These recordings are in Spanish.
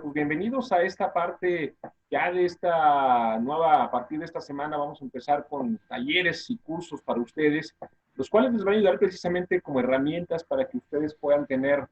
Pues bienvenidos a esta parte ya de esta nueva, a partir de esta semana vamos a empezar con talleres y cursos para ustedes, los cuales les van a ayudar precisamente como herramientas para que ustedes puedan tener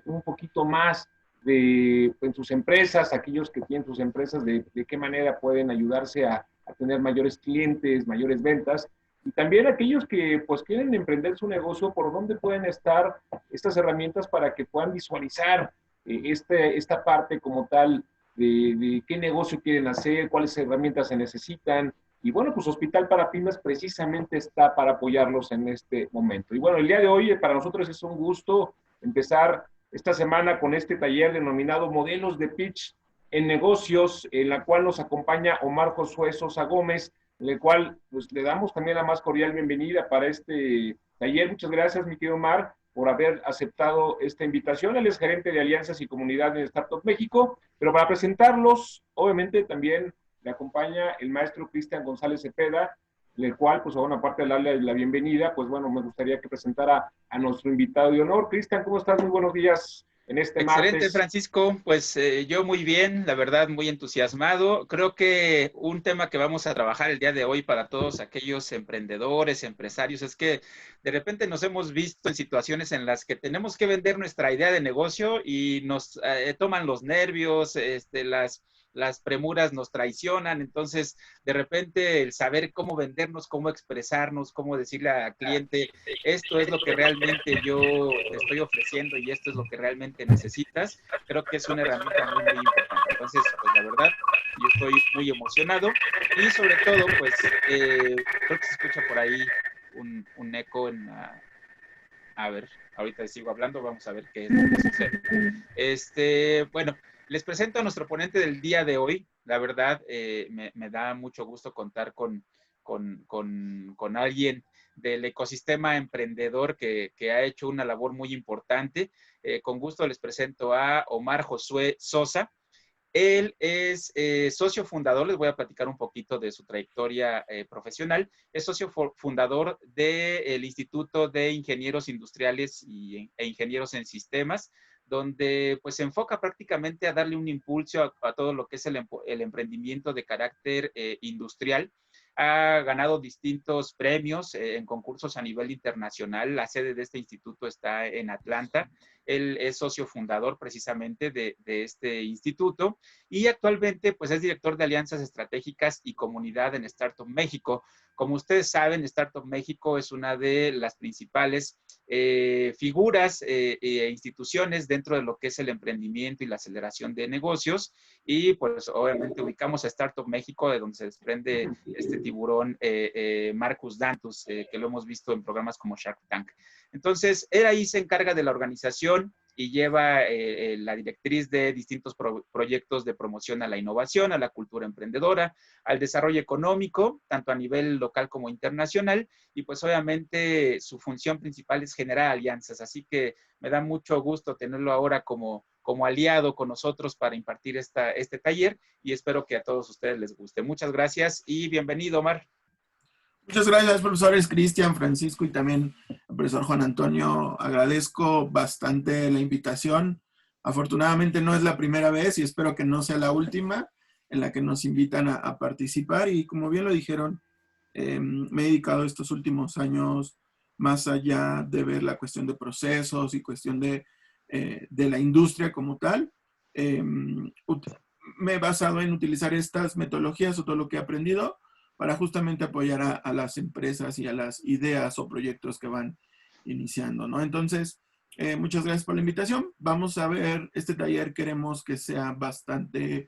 un poquito más de en sus empresas, aquellos que tienen sus empresas, de qué manera pueden ayudarse a tener mayores clientes, mayores ventas, y también aquellos que pues quieren emprender su negocio, por dónde pueden estar estas herramientas para que puedan visualizar esta parte como tal de qué negocio quieren hacer, cuáles herramientas se necesitan. Y bueno, pues Hospital para Pymes precisamente está para apoyarlos en este momento. Y bueno, el día de hoy para nosotros es un gusto empezar esta semana con este taller denominado Modelos de Pitch en Negocios, en la cual nos acompaña Omar Josué Sosa Gómez, en el cual pues, le damos también la más cordial bienvenida para este taller. Muchas gracias, mi querido Omar, por haber aceptado esta invitación. Él es gerente de alianzas y comunidad en Startup México, pero para presentarlos, obviamente también le acompaña el maestro Cristian González Cepeda, el cual, pues bueno, aparte de darle la bienvenida, pues bueno, me gustaría que presentara a nuestro invitado de honor. Cristian, ¿cómo estás? Muy buenos días en este Excelente, martes. Francisco. Pues yo muy bien, la verdad, muy entusiasmado. Creo que un tema que vamos a trabajar el día de hoy para todos aquellos emprendedores, empresarios, es que de repente nos hemos visto en situaciones en las que tenemos que vender nuestra idea de negocio y nos toman los nervios, las premuras nos traicionan. Entonces, de repente, el saber cómo vendernos, cómo expresarnos, cómo decirle al cliente, esto es lo que realmente yo te estoy ofreciendo y esto es lo que realmente necesitas, creo que es una herramienta muy, muy importante. Entonces, pues la verdad, yo estoy muy emocionado y sobre todo, pues, creo que se escucha por ahí un eco en la... A ver, ahorita sigo hablando, vamos a ver qué es lo que sucede. Bueno, les presento a nuestro ponente del día de hoy. La verdad, me da mucho gusto contar con alguien del ecosistema emprendedor que ha hecho una labor muy importante. Con gusto les presento a Omar Josué Sosa. Él es socio fundador, les voy a platicar un poquito de su trayectoria profesional. Es socio fundador del Instituto de Ingenieros Industriales e Ingenieros en Sistemas, donde pues se enfoca prácticamente a darle un impulso a todo lo que es el emprendimiento de carácter industrial. Ha ganado distintos premios en concursos a nivel internacional. La sede de este instituto está en Atlanta. Él es socio fundador precisamente de este instituto y actualmente pues es director de alianzas estratégicas y comunidad en Startup México. Como ustedes saben, Startup México es una de las principales figuras e instituciones dentro de lo que es el emprendimiento y la aceleración de negocios, y pues obviamente ubicamos a Startup México, de donde se desprende este tiburón Marcus Dantus, que lo hemos visto en programas como Shark Tank. Entonces, él ahí se encarga de la organización y lleva la directriz de distintos proyectos de promoción a la innovación, a la cultura emprendedora, al desarrollo económico, tanto a nivel local como internacional, y pues obviamente su función principal es generar alianzas, así que me da mucho gusto tenerlo ahora como aliado con nosotros para impartir este taller, y espero que a todos ustedes les guste. Muchas gracias y bienvenido, Omar. Muchas gracias, profesores Cristian, Francisco y también al profesor Juan Antonio. Agradezco bastante la invitación. Afortunadamente no es la primera vez y espero que no sea la última en la que nos invitan a participar. Y como bien lo dijeron, me he dedicado estos últimos años más allá de ver la cuestión de procesos y cuestión de la industria como tal. Me he basado en utilizar estas metodologías o todo lo que he aprendido para justamente apoyar a las empresas y a las ideas o proyectos que van iniciando, ¿no? Entonces, muchas gracias por la invitación. Vamos a ver, este taller queremos que sea bastante,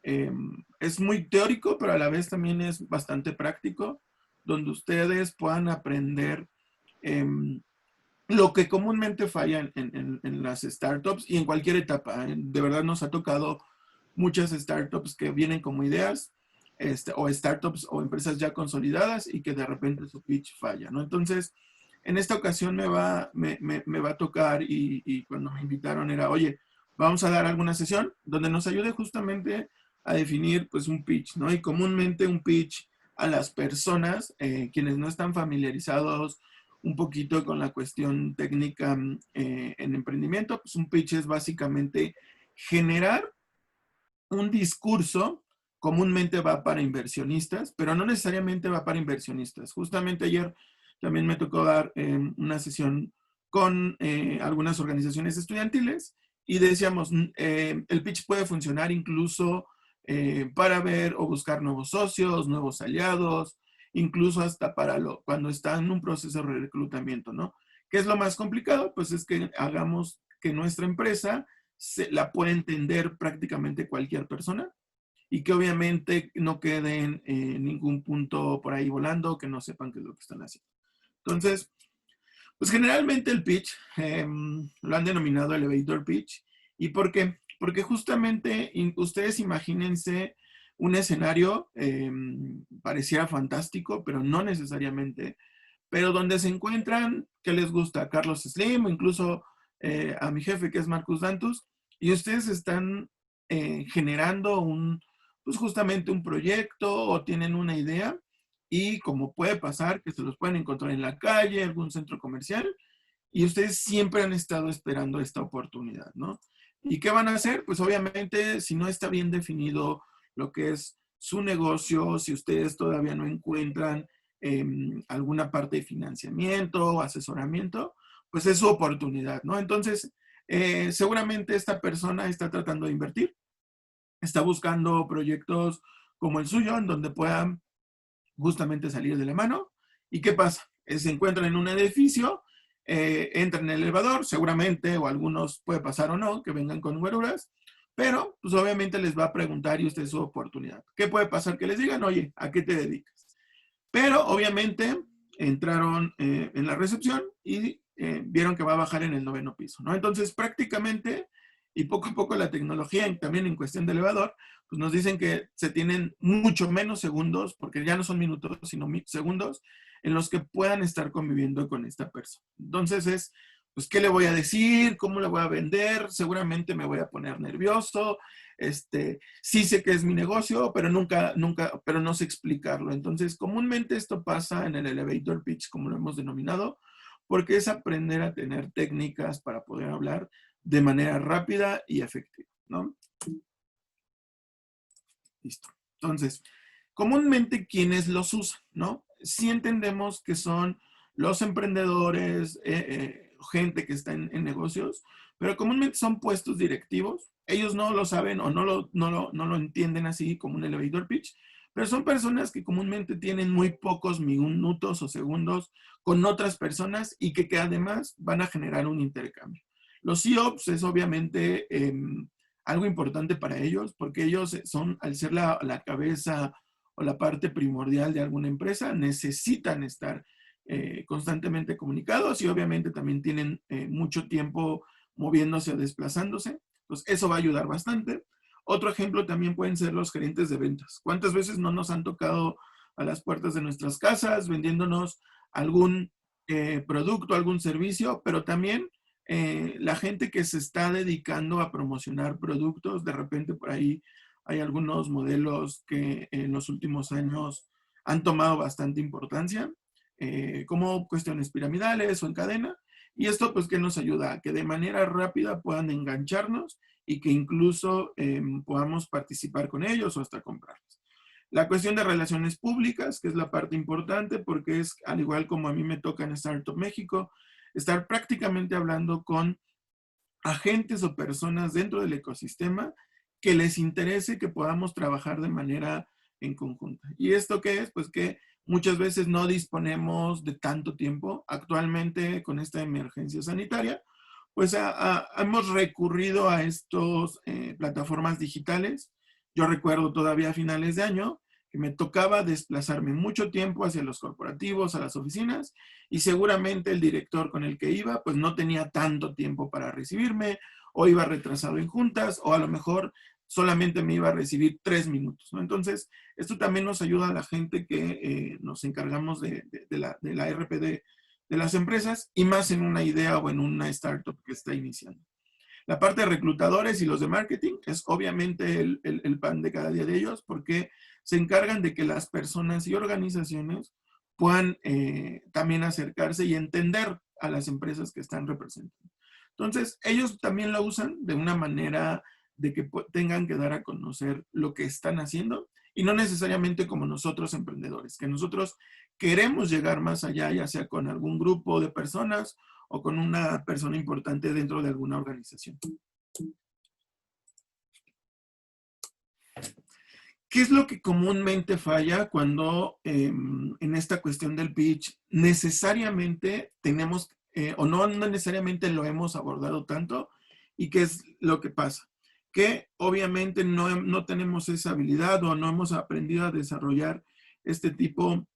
es muy teórico, pero a la vez también es bastante práctico, donde ustedes puedan aprender lo que comúnmente falla en las startups y en cualquier etapa. De verdad nos ha tocado muchas startups que vienen como ideas, o startups o empresas ya consolidadas y que de repente su pitch falla, ¿no? Entonces, en esta ocasión me va a tocar y cuando me invitaron era, oye, vamos a dar alguna sesión donde nos ayude justamente a definir pues un pitch, ¿no? Y comúnmente un pitch a las personas, quienes no están familiarizados un poquito con la cuestión técnica en emprendimiento, pues un pitch es básicamente generar un discurso comúnmente va para inversionistas, pero no necesariamente va para inversionistas. Justamente ayer también me tocó dar una sesión con algunas organizaciones estudiantiles y decíamos, el pitch puede funcionar incluso para ver o buscar nuevos socios, nuevos aliados, incluso hasta para cuando está en un proceso de reclutamiento, ¿no? ¿Qué es lo más complicado? Pues es que hagamos que nuestra empresa la pueda entender prácticamente cualquier persona y que obviamente no queden en ningún punto por ahí volando, que no sepan qué es lo que están haciendo. Entonces, pues generalmente el pitch lo han denominado elevator pitch. ¿Y por qué? Porque justamente ustedes imagínense un escenario, pareciera fantástico, pero no necesariamente, pero donde se encuentran, ¿qué les gusta? Carlos Slim, o incluso a mi jefe que es Marcus Dantus, y ustedes están generando pues justamente un proyecto o tienen una idea, y como puede pasar, que se los pueden encontrar en la calle, algún centro comercial, y ustedes siempre han estado esperando esta oportunidad, ¿no? ¿Y qué van a hacer? Pues obviamente, si no está bien definido lo que es su negocio, si ustedes todavía no encuentran alguna parte de financiamiento o asesoramiento, pues es su oportunidad, ¿no? Entonces, seguramente esta persona está tratando de invertir, está buscando proyectos como el suyo, en donde puedan justamente salir de la mano. ¿Y qué pasa? Se encuentran en un edificio, entran en el elevador, seguramente, o algunos puede pasar o no, que vengan con guaruras, pero pues obviamente les va a preguntar y usted es su oportunidad. ¿Qué puede pasar? Que les digan, oye, ¿a qué te dedicas? Pero obviamente entraron en la recepción y vieron que va a bajar en el 9º piso, ¿no? Entonces prácticamente, y poco a poco la tecnología, también en cuestión de elevador, pues nos dicen que se tienen mucho menos segundos, porque ya no son minutos, sino segundos, en los que puedan estar conviviendo con esta persona. Entonces pues, ¿qué le voy a decir? ¿Cómo le voy a vender? Seguramente me voy a poner nervioso. Sí sé que es mi negocio, pero pero no sé explicarlo. Entonces, comúnmente esto pasa en el elevator pitch, como lo hemos denominado, porque es aprender a tener técnicas para poder hablar de manera rápida y efectiva, ¿no? Listo. Entonces, comúnmente, ¿quiénes los usan, no? Sí entendemos que son los emprendedores, gente que está en negocios, pero comúnmente son puestos directivos. Ellos no lo saben o no lo entienden así como un elevator pitch, pero son personas que comúnmente tienen muy pocos minutos o segundos con otras personas y que además van a generar un intercambio. Los CEOs es obviamente algo importante para ellos porque ellos son, al ser la cabeza o la parte primordial de alguna empresa, necesitan estar constantemente comunicados y obviamente también tienen mucho tiempo moviéndose o desplazándose. Pues eso va a ayudar bastante. Otro ejemplo también pueden ser los gerentes de ventas. ¿Cuántas veces no nos han tocado a las puertas de nuestras casas vendiéndonos algún producto, algún servicio, pero también la gente que se está dedicando a promocionar productos? De repente por ahí hay algunos modelos que en los últimos años han tomado bastante importancia, como cuestiones piramidales o en cadena. Y esto pues que nos ayuda a que de manera rápida puedan engancharnos y que incluso podamos participar con ellos o hasta comprarlos. La cuestión de relaciones públicas, que es la parte importante porque es, al igual como a mí me toca en Startup México, estar prácticamente hablando con agentes o personas dentro del ecosistema que les interese que podamos trabajar de manera en conjunta. ¿Y esto qué es? Pues que muchas veces no disponemos de tanto tiempo. Actualmente, con esta emergencia sanitaria, pues hemos recurrido a estas plataformas digitales. Yo recuerdo todavía a finales de año que me tocaba desplazarme mucho tiempo hacia los corporativos, a las oficinas, y seguramente el director con el que iba, pues no tenía tanto tiempo para recibirme, o iba retrasado en juntas, o a lo mejor solamente me iba a recibir 3 minutos, ¿no? Entonces, esto también nos ayuda a la gente que nos encargamos de la RPD de las empresas, y más en una idea o en una startup que está iniciando. La parte de reclutadores y los de marketing es obviamente el pan de cada día de ellos, porque se encargan de que las personas y organizaciones puedan también acercarse y entender a las empresas que están representando. Entonces, ellos también lo usan de una manera de que tengan que dar a conocer lo que están haciendo y no necesariamente como nosotros emprendedores, que nosotros queremos llegar más allá, ya sea con algún grupo de personas o con una persona importante dentro de alguna organización. ¿Qué es lo que comúnmente falla cuando en esta cuestión del pitch necesariamente tenemos, o no necesariamente lo hemos abordado tanto? ¿Y qué es lo que pasa? Que obviamente no tenemos esa habilidad o no hemos aprendido a desarrollar este tipo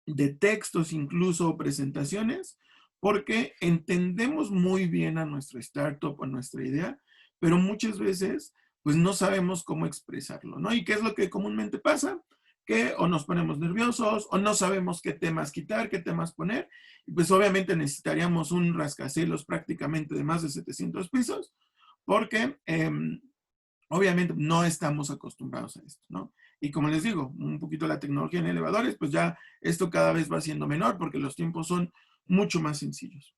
de textos, incluso presentaciones, porque entendemos muy bien a nuestra startup o nuestra idea, pero muchas veces pues no sabemos cómo expresarlo, ¿no? ¿Y qué es lo que comúnmente pasa? Que o nos ponemos nerviosos o no sabemos qué temas quitar, qué temas poner. Y pues obviamente necesitaríamos un rascacielos prácticamente de más de 700 pisos porque obviamente no estamos acostumbrados a esto, ¿no? Y como les digo, un poquito la tecnología en elevadores, pues ya esto cada vez va siendo menor porque los tiempos son mucho más sencillos.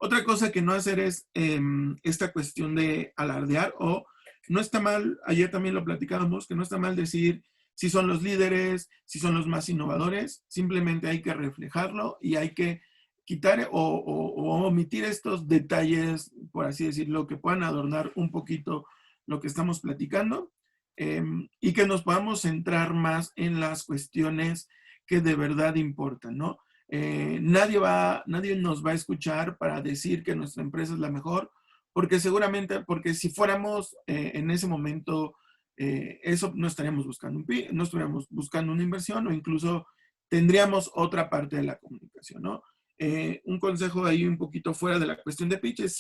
Otra cosa que no hacer es esta cuestión de alardear o no está mal, ayer también lo platicábamos, que no está mal decir si son los líderes, si son los más innovadores, simplemente hay que reflejarlo y hay que quitar o omitir estos detalles, por así decirlo, que puedan adornar un poquito lo que estamos platicando y que nos podamos centrar más en las cuestiones que de verdad importan, ¿no? Nadie nos va a escuchar para decir que nuestra empresa es la mejor, porque seguramente, porque si fuéramos en ese momento, eso no estaríamos buscando no estaríamos buscando una inversión o incluso tendríamos otra parte de la comunicación, ¿no? Un consejo ahí un poquito fuera de la cuestión de pitches,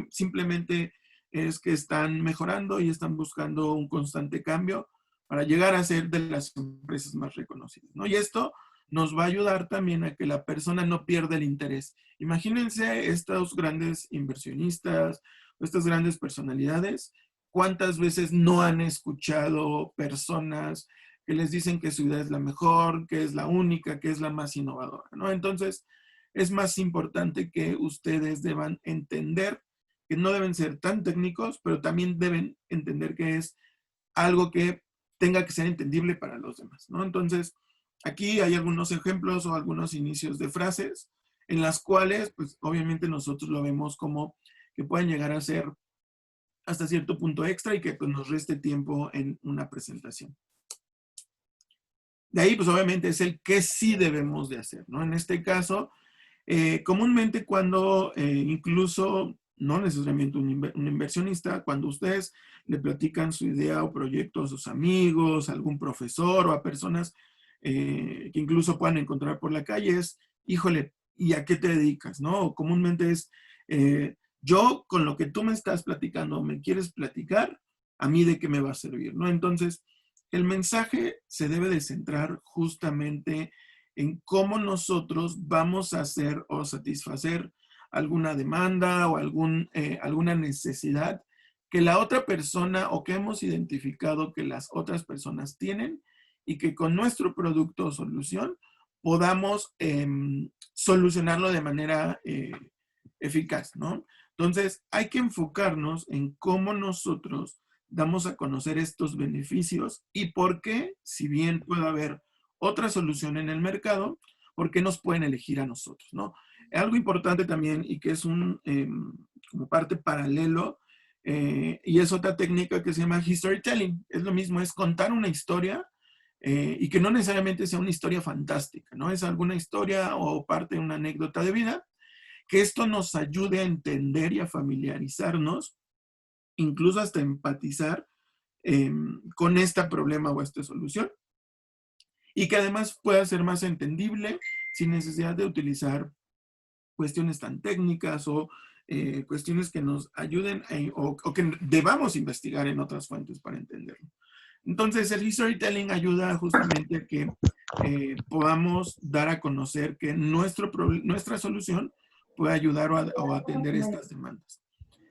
simplemente es que están mejorando y están buscando un constante cambio para llegar a ser de las empresas más reconocidas, ¿no? Y esto nos va a ayudar también a que la persona no pierda el interés. Imagínense estos grandes inversionistas, estas grandes personalidades, cuántas veces no han escuchado personas que les dicen que su idea es la mejor, que es la única, que es la más innovadora, ¿no? Entonces, es más importante que ustedes deban entender que no deben ser tan técnicos, pero también deben entender que es algo que tenga que ser entendible para los demás, ¿no? Entonces, aquí hay algunos ejemplos o algunos inicios de frases en las cuales, pues, obviamente nosotros lo vemos como que pueden llegar a ser hasta cierto punto extra y que pues, nos reste tiempo en una presentación. De ahí, pues, obviamente es el qué sí debemos de hacer, ¿no? En este caso, comúnmente cuando incluso, no necesariamente un inversionista, cuando ustedes le platican su idea o proyecto a sus amigos, a algún profesor o a personas que incluso puedan encontrar por la calle, es, híjole, ¿y a qué te dedicas? ¿No? Comúnmente es, yo con lo que tú me estás platicando, me quieres platicar, ¿a mí de qué me va a servir? ¿No? Entonces, el mensaje se debe de centrar justamente en cómo nosotros vamos a hacer o satisfacer alguna demanda o alguna necesidad que la otra persona o que hemos identificado que las otras personas tienen y que con nuestro producto o solución podamos solucionarlo de manera eficaz, ¿no? Entonces, hay que enfocarnos en cómo nosotros damos a conocer estos beneficios y por qué, si bien puede haber otra solución en el mercado, por qué nos pueden elegir a nosotros, ¿no? Algo importante también y que es como parte paralelo y es otra técnica que se llama storytelling. Es lo mismo, es contar una historia y que no necesariamente sea una historia fantástica, ¿no? Es alguna historia o parte de una anécdota de vida, que esto nos ayude a entender y a familiarizarnos, incluso hasta empatizar con este problema o esta solución. Y que además pueda ser más entendible sin necesidad de utilizar cuestiones tan técnicas o cuestiones que nos ayuden o que debamos investigar en otras fuentes para entenderlo. Entonces, el storytelling ayuda justamente a que podamos dar a conocer que nuestra solución puede ayudar o atender estas demandas.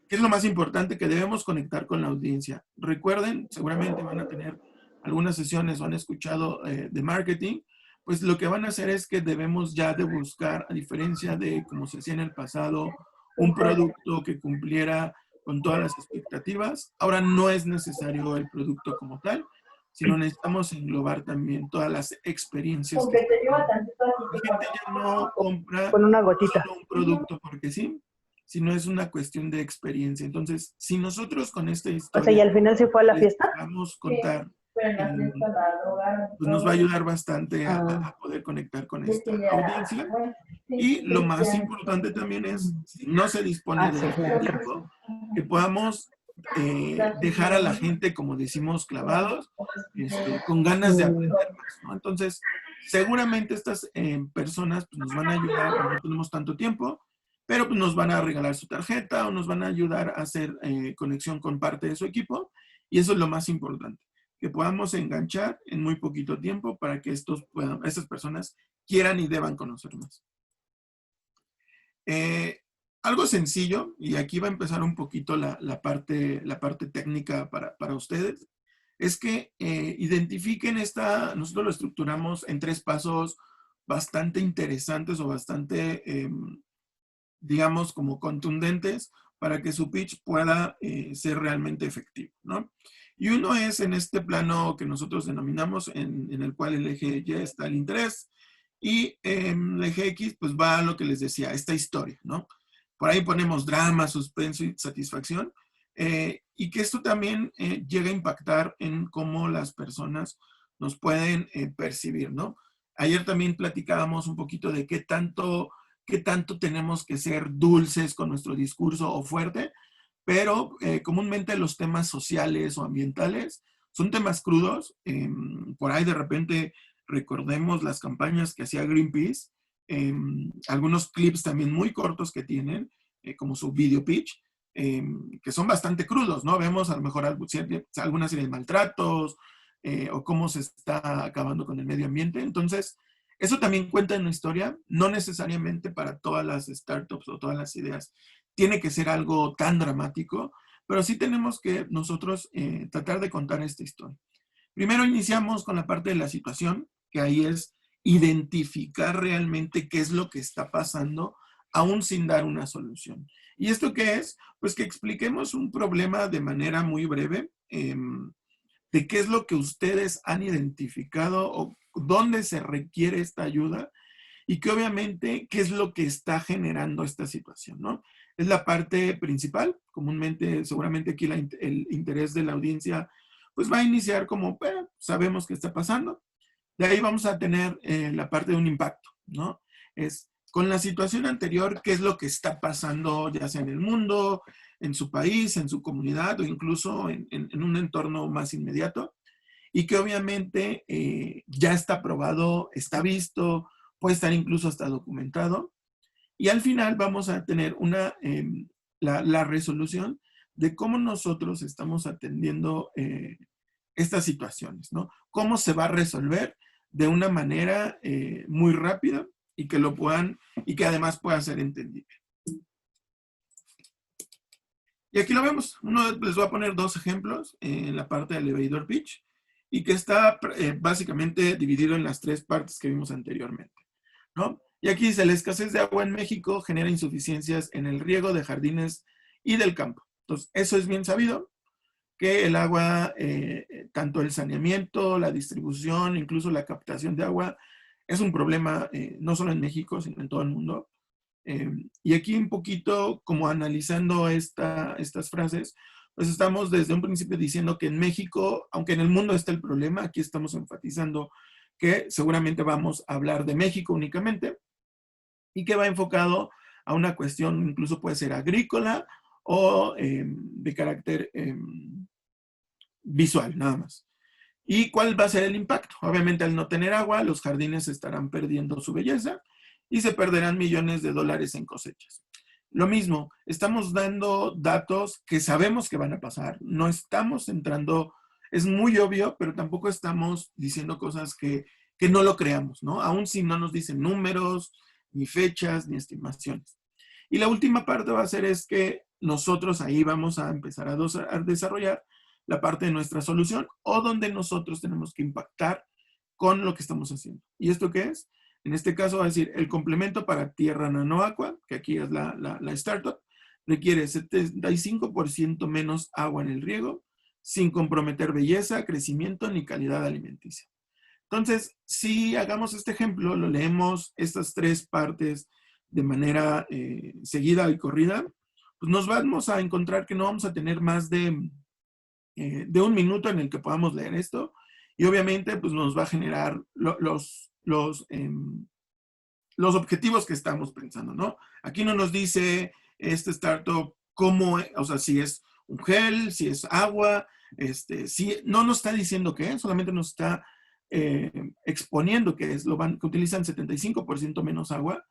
¿Qué es lo más importante? Que debemos conectar con la audiencia. Recuerden, seguramente van a tener algunas sesiones o han escuchado de marketing, pues lo que van a hacer es que debemos ya de buscar, a diferencia de como se hacía en el pasado, un producto que cumpliera con todas las expectativas. Ahora no es necesario el producto como tal, sino necesitamos englobar también todas las experiencias. La gente ya no compra con una gotita solo un producto porque sí, sino es una cuestión de experiencia. Entonces, si nosotros con esta historia, o sea, y al final se fue a la fiesta. vamos a contar, pues nos va a ayudar bastante a poder conectar con esta audiencia. Y lo más importante también es, si no se dispone de este tiempo, que podamos dejar a la gente, como decimos, clavados, con ganas de aprender más, ¿no? Entonces, seguramente estas personas pues, nos van a ayudar, no tenemos tanto tiempo, pero pues, nos van a regalar su tarjeta o nos van a ayudar a hacer conexión con parte de su equipo, y eso es lo más importante, que podamos enganchar en muy poquito tiempo para que estas personas quieran y deban conocer más. Algo sencillo, y aquí va a empezar un poquito la parte técnica para ustedes, es que identifiquen nosotros lo estructuramos en 3 pasos bastante interesantes o bastante, digamos, como contundentes para que su pitch pueda ser realmente efectivo, ¿no? Y uno es en este plano que nosotros denominamos, en el cual el eje Y está el interés, y el eje X, pues va a lo que les decía, esta historia, ¿no? Por ahí ponemos drama, suspenso y satisfacción, y que esto también llega a impactar en cómo las personas nos pueden percibir, ¿no? Ayer también platicábamos un poquito de qué tanto tenemos que ser dulces con nuestro discurso o fuerte, pero comúnmente los temas sociales o ambientales son temas crudos. Por ahí de repente recordemos las campañas que hacía Greenpeace, algunos clips también muy cortos que tienen, como su video pitch, que son bastante crudos, ¿no? Vemos a lo mejor alguna serie de maltratos o cómo se está acabando con el medio ambiente. Entonces, eso también cuenta en una historia, no necesariamente para todas las startups o todas las ideas tiene que ser algo tan dramático, pero sí tenemos que nosotros tratar de contar esta historia. Primero iniciamos con la parte de la situación, que ahí es identificar realmente qué es lo que está pasando, aún sin dar una solución. ¿Y esto qué es? Pues que expliquemos un problema de manera muy breve, de qué es lo que ustedes han identificado o dónde se requiere esta ayuda y que obviamente qué es lo que está generando esta situación, ¿no? Es la parte principal. Comúnmente, seguramente aquí el interés de la audiencia pues va a iniciar como, sabemos qué está pasando. De ahí vamos a tener la parte de un impacto, ¿no? Es con la situación anterior, qué es lo que está pasando, ya sea en el mundo, en su país, en su comunidad o incluso en un entorno más inmediato. Y que obviamente ya está probado, está visto, puede estar incluso hasta documentado. Y al final vamos a tener la resolución de cómo nosotros estamos atendiendo estas situaciones, ¿no? Cómo se va a resolver de una manera muy rápida y que además pueda ser entendible. Y aquí lo vemos. Les voy a poner 2 ejemplos en la parte del elevator pitch y que está básicamente dividido en las 3 partes que vimos anteriormente, ¿no? Y aquí dice, la escasez de agua en México genera insuficiencias en el riego de jardines y del campo. Entonces, eso es bien sabido, que el agua, tanto el saneamiento, la distribución, incluso la captación de agua, es un problema no solo en México, sino en todo el mundo. Y aquí un poquito como analizando estas frases, pues estamos desde un principio diciendo que en México, aunque en el mundo está el problema, aquí estamos enfatizando que seguramente vamos a hablar de México únicamente y que va enfocado a una cuestión, incluso puede ser agrícola o de carácter visual, nada más. ¿Y cuál va a ser el impacto? Obviamente, al no tener agua, los jardines estarán perdiendo su belleza y se perderán millones de dólares en cosechas. Lo mismo, estamos dando datos que sabemos que van a pasar, no estamos entrando, es muy obvio, pero tampoco estamos diciendo cosas que no lo creamos, ¿no? Aún si no nos dicen números, ni fechas, ni estimaciones. Y la última parte va a ser es que nosotros ahí vamos a empezar a desarrollar la parte de nuestra solución o donde nosotros tenemos que impactar con lo que estamos haciendo. ¿Y esto qué es? En este caso va a decir el complemento para Tierra Nanoaqua, que aquí es la startup, requiere 75% menos agua en el riego, sin comprometer belleza, crecimiento ni calidad alimenticia. Entonces, si hagamos este ejemplo, lo leemos estas tres partes de manera seguida y corrida, pues nos vamos a encontrar que no vamos a tener más de 1 minuto en el que podamos leer esto, y obviamente pues nos va a generar los objetivos que estamos pensando, ¿no? Aquí no nos dice este startup cómo, o sea, si es un gel, si es agua, si, no nos está diciendo qué es, solamente nos está exponiendo que es, que utilizan 75% menos agua.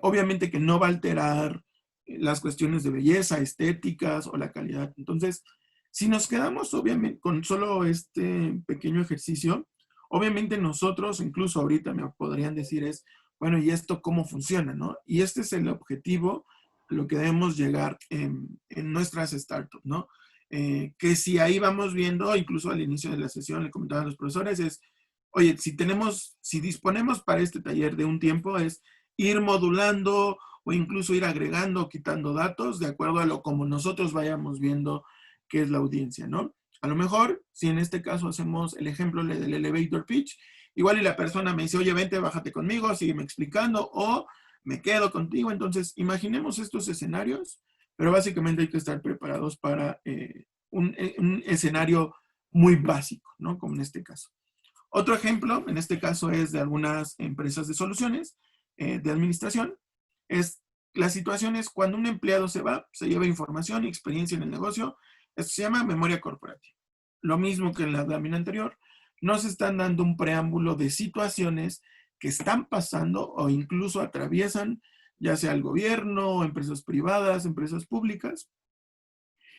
Obviamente que no va a alterar las cuestiones de belleza, estéticas o la calidad. Entonces, si nos quedamos obviamente con solo este pequeño ejercicio, obviamente nosotros, incluso ahorita me podrían decir es, bueno, ¿y esto cómo funciona, no? Y este es el objetivo a lo que debemos llegar en nuestras startups, ¿no? Que si ahí vamos viendo, incluso al inicio de la sesión le comentaba a los profesores, es, oye, si disponemos para este taller de un tiempo, es ir modulando o incluso ir agregando o quitando datos de acuerdo a lo como nosotros vayamos viendo qué es la audiencia, ¿no? A lo mejor, si en este caso hacemos el ejemplo del elevator pitch, igual y la persona me dice, oye, vente, bájate conmigo, sígueme explicando, o me quedo contigo. Entonces, imaginemos estos escenarios, pero básicamente hay que estar preparados para un escenario muy básico, ¿no? Como en este caso. Otro ejemplo, en este caso es de algunas empresas de soluciones, de administración, es las situaciones cuando un empleado se va, se lleva información y experiencia en el negocio. Esto se llama memoria corporativa. Lo mismo que en la lámina anterior, nos están dando un preámbulo de situaciones que están pasando o incluso atraviesan ya sea el gobierno, empresas privadas, empresas públicas,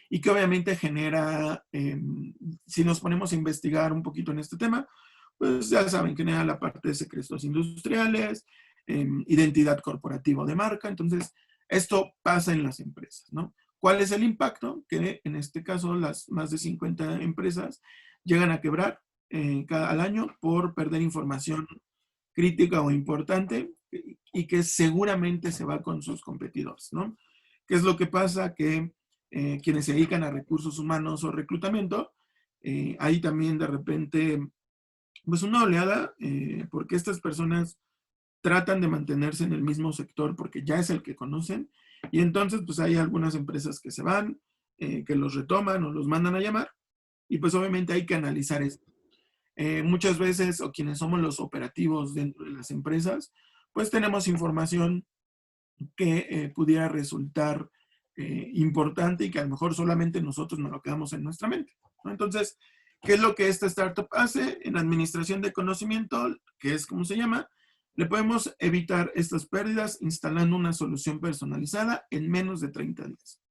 y que obviamente genera, si nos ponemos a investigar un poquito en este tema, pues ya saben, genera la parte de secretos industriales, identidad corporativa de marca. Entonces, esto pasa en las empresas, ¿no? ¿Cuál es el impacto? Que en este caso las más de 50 empresas llegan a quebrar al año por perder información crítica o importante y que seguramente se va con sus competidores, ¿no? ¿Qué es lo que pasa? Que quienes se dedican a recursos humanos o reclutamiento, hay también de repente pues una oleada, porque estas personas tratan de mantenerse en el mismo sector porque ya es el que conocen, y entonces pues hay algunas empresas que se van, que los retoman o los mandan a llamar, y pues obviamente hay que analizar esto. Muchas veces, o quienes somos los operativos dentro de las empresas, pues tenemos información que pudiera resultar importante y que a lo mejor solamente nosotros nos lo quedamos en nuestra mente, ¿no? Entonces, ¿qué es lo que esta startup hace? En administración de conocimiento, que es como se llama, le podemos evitar estas pérdidas instalando una solución personalizada en menos de 30 días.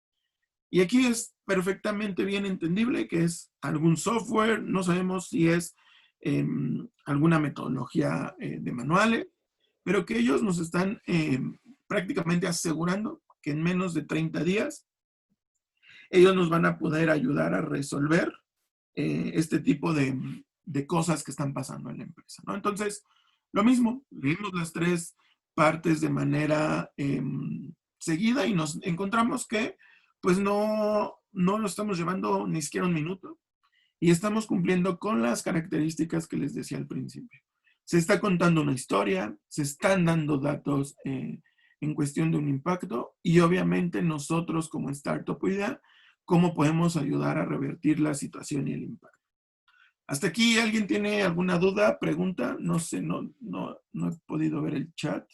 Y aquí es perfectamente bien entendible que es algún software, no sabemos si es alguna metodología de manuales, pero que ellos nos están prácticamente asegurando que en menos de 30 días ellos nos van a poder ayudar a resolver este tipo de cosas que están pasando en la empresa, ¿no? Entonces, lo mismo, vimos las tres partes de manera seguida y nos encontramos que pues no lo estamos llevando ni siquiera 1 minuto y estamos cumpliendo con las características que les decía al principio. Se está contando una historia, se están dando datos en cuestión de un impacto y obviamente nosotros como startup idea, cómo podemos ayudar a revertir la situación y el impacto. ¿Hasta aquí alguien tiene alguna duda, pregunta? No sé, no he podido ver el chat.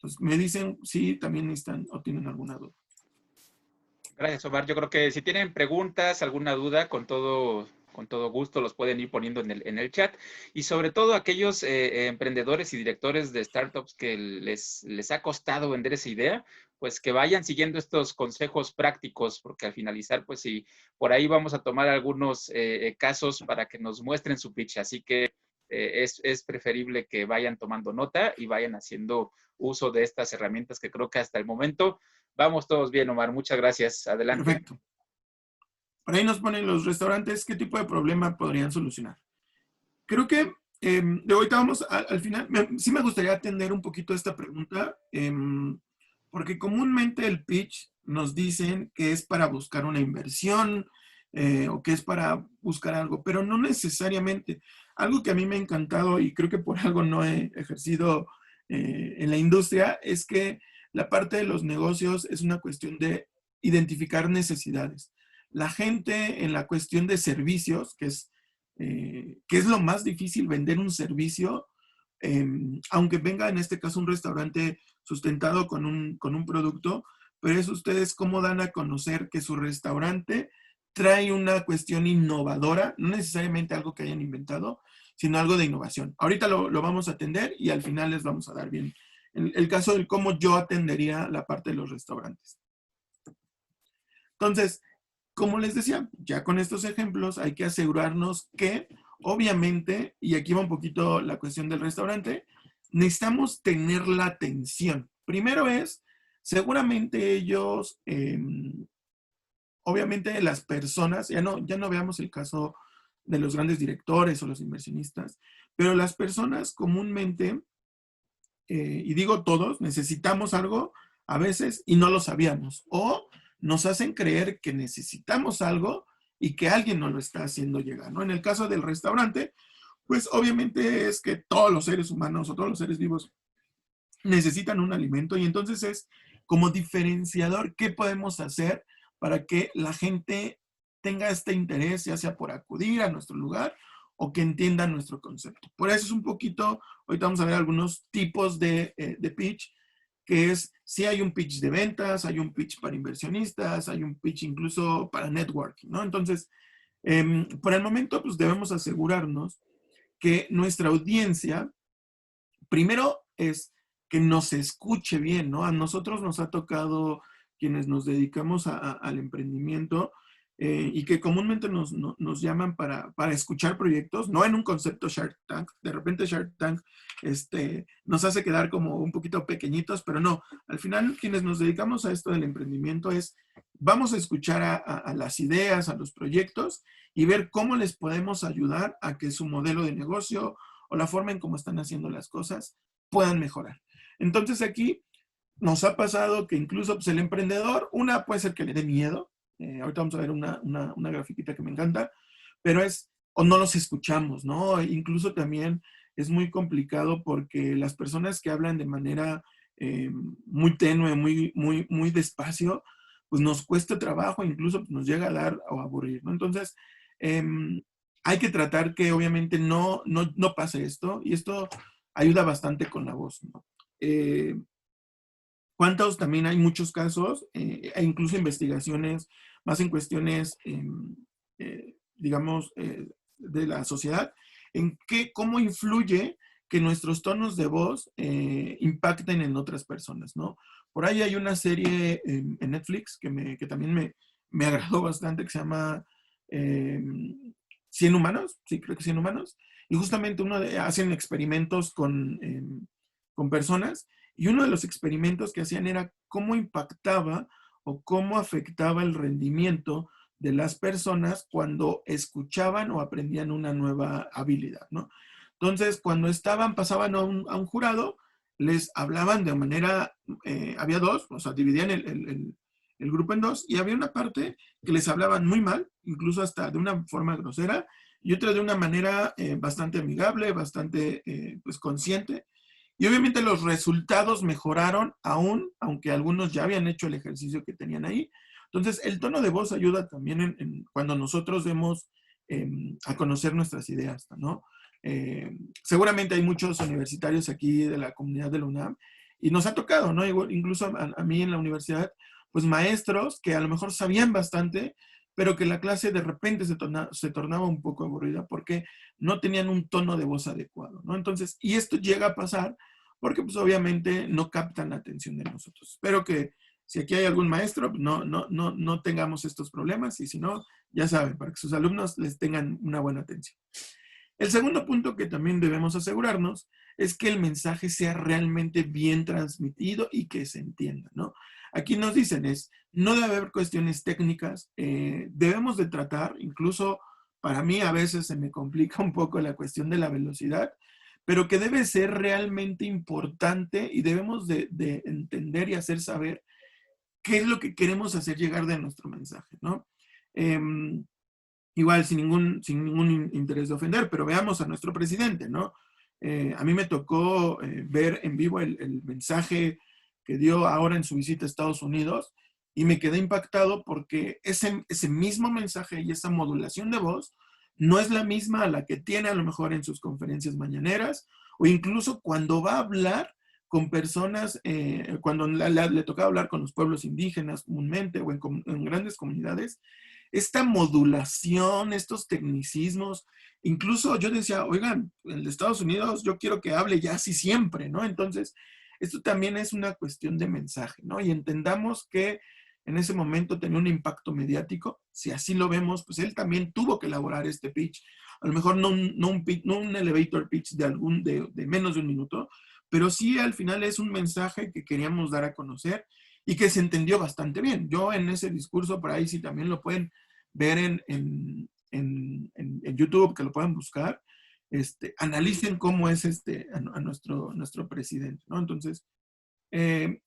Pues me dicen si también están o tienen alguna duda. Gracias, Omar. Yo creo que si tienen preguntas, alguna duda, con todo gusto los pueden ir poniendo en el chat. Y sobre todo aquellos emprendedores y directores de startups que les ha costado vender esa idea, pues que vayan siguiendo estos consejos prácticos, porque al finalizar, pues sí, por ahí vamos a tomar algunos casos para que nos muestren su pitch. Así que es preferible que vayan tomando nota y vayan haciendo uso de estas herramientas que creo que hasta el momento vamos todos bien, Omar. Muchas gracias. Adelante. Perfecto. Por ahí nos ponen los restaurantes, ¿qué tipo de problema podrían solucionar? Creo que de ahorita vamos al final. Sí me gustaría atender un poquito esta pregunta. Porque comúnmente el pitch nos dicen que es para buscar una inversión o que es para buscar algo, pero no necesariamente. Algo que a mí me ha encantado y creo que por algo no he ejercido en la industria es que la parte de los negocios es una cuestión de identificar necesidades. La gente en la cuestión de servicios, que es lo más difícil, vender un servicio, aunque venga en este caso un restaurante sustentado con un producto, pero es ustedes cómo dan a conocer que su restaurante trae una cuestión innovadora, no necesariamente algo que hayan inventado, sino algo de innovación. Ahorita lo vamos a atender y al final les vamos a dar bien el caso de cómo yo atendería la parte de los restaurantes. Entonces, como les decía, ya con estos ejemplos hay que asegurarnos que, obviamente, y aquí va un poquito la cuestión del restaurante, necesitamos tener la atención. Primero es, seguramente ellos, obviamente las personas, ya no veamos el caso de los grandes directores o los inversionistas, pero las personas comúnmente, y digo todos, necesitamos algo a veces y no lo sabíamos, o nos hacen creer que necesitamos algo y que alguien nos lo está haciendo llegar, ¿no? En el caso del restaurante, pues obviamente es que todos los seres humanos o todos los seres vivos necesitan un alimento y entonces es como diferenciador qué podemos hacer para que la gente tenga este interés, ya sea por acudir a nuestro lugar o que entiendan nuestro concepto. Por eso es un poquito, ahorita vamos a ver algunos tipos de pitch, que es, si hay un pitch de ventas, hay un pitch para inversionistas, hay un pitch incluso para networking, ¿no? Entonces, por el momento, pues debemos asegurarnos que nuestra audiencia, primero es que nos escuche bien, ¿no? A nosotros nos ha tocado, quienes nos dedicamos al emprendimiento, y que comúnmente nos llaman para escuchar proyectos, no en un concepto Shark Tank. De repente Shark Tank nos hace quedar como un poquito pequeñitos, pero no. Al final, quienes nos dedicamos a esto del emprendimiento vamos a escuchar a las ideas, a los proyectos y ver cómo les podemos ayudar a que su modelo de negocio o la forma en cómo están haciendo las cosas puedan mejorar. Entonces aquí nos ha pasado que incluso pues, el emprendedor, una puede ser que le dé miedo. Ahorita vamos a ver una grafiquita que me encanta, pero o no los escuchamos, ¿no? Incluso también es muy complicado porque las personas que hablan de manera muy tenue, muy despacio, pues nos cuesta trabajo, incluso pues, nos llega a dar o a aburrir, ¿no? Entonces, hay que tratar que obviamente no pase esto, y esto ayuda bastante con la voz, ¿no? ¿Cuántos? También hay muchos casos, e incluso investigaciones más en cuestiones, digamos, de la sociedad, en cómo influye que nuestros tonos de voz impacten en otras personas, ¿no? Por ahí hay una serie en Netflix que también me agradó bastante, que se llama 100 humanos, sí, creo que 100 humanos, y justamente hacen experimentos con personas, y uno de los experimentos que hacían era cómo impactaba o cómo afectaba el rendimiento de las personas cuando escuchaban o aprendían una nueva habilidad, ¿no? Entonces, cuando pasaban a un jurado, les hablaban de manera, había dos, o sea, dividían el grupo en dos, y había una parte que les hablaban muy mal, incluso hasta de una forma grosera, y otra de una manera bastante amigable, bastante pues consciente. Y obviamente los resultados mejoraron aún, aunque algunos ya habían hecho el ejercicio que tenían ahí. Entonces, el tono de voz ayuda también cuando nosotros demos a conocer nuestras ideas, ¿no? Seguramente hay muchos universitarios aquí de la comunidad de la UNAM y nos ha tocado, ¿no? Incluso a mí en la universidad, pues maestros que a lo mejor sabían bastante, pero que la clase de repente se tornaba un poco aburrida porque no tenían un tono de voz adecuado, ¿no? Entonces, y esto llega a pasar porque pues obviamente no captan la atención de nosotros. Espero que si aquí hay algún maestro, no tengamos estos problemas, y si no, ya saben, para que sus alumnos les tengan una buena atención. El segundo punto que también debemos asegurarnos es que el mensaje sea realmente bien transmitido y que se entienda, ¿no? Aquí nos dicen no debe haber cuestiones técnicas, debemos de tratar, incluso para mí a veces se me complica un poco la cuestión de la velocidad, pero que debe ser realmente importante y debemos de entender y hacer saber qué es lo que queremos hacer llegar de nuestro mensaje, ¿no? Igual, sin ningún interés de ofender, pero veamos a nuestro presidente, ¿no? A mí me tocó ver en vivo el mensaje que dio ahora en su visita a Estados Unidos y me quedé impactado porque ese mismo mensaje y esa modulación de voz no es la misma a la que tiene a lo mejor en sus conferencias mañaneras o incluso cuando va a hablar con personas, cuando le tocaba hablar con los pueblos indígenas comúnmente o en grandes comunidades. Esta modulación, estos tecnicismos, incluso yo decía, oigan, el de Estados Unidos yo quiero que hable ya así siempre, ¿no? Entonces, esto también es una cuestión de mensaje, ¿no? Y entendamos que en ese momento tenía un impacto mediático, si así lo vemos, pues él también tuvo que elaborar este pitch, a lo mejor no un elevator pitch de menos de un minuto, pero sí al final es un mensaje que queríamos dar a conocer y que se entendió bastante bien. Yo en ese discurso, por ahí sí también lo pueden ver en YouTube, que lo pueden buscar, analicen cómo es a nuestro presidente, ¿no? Entonces,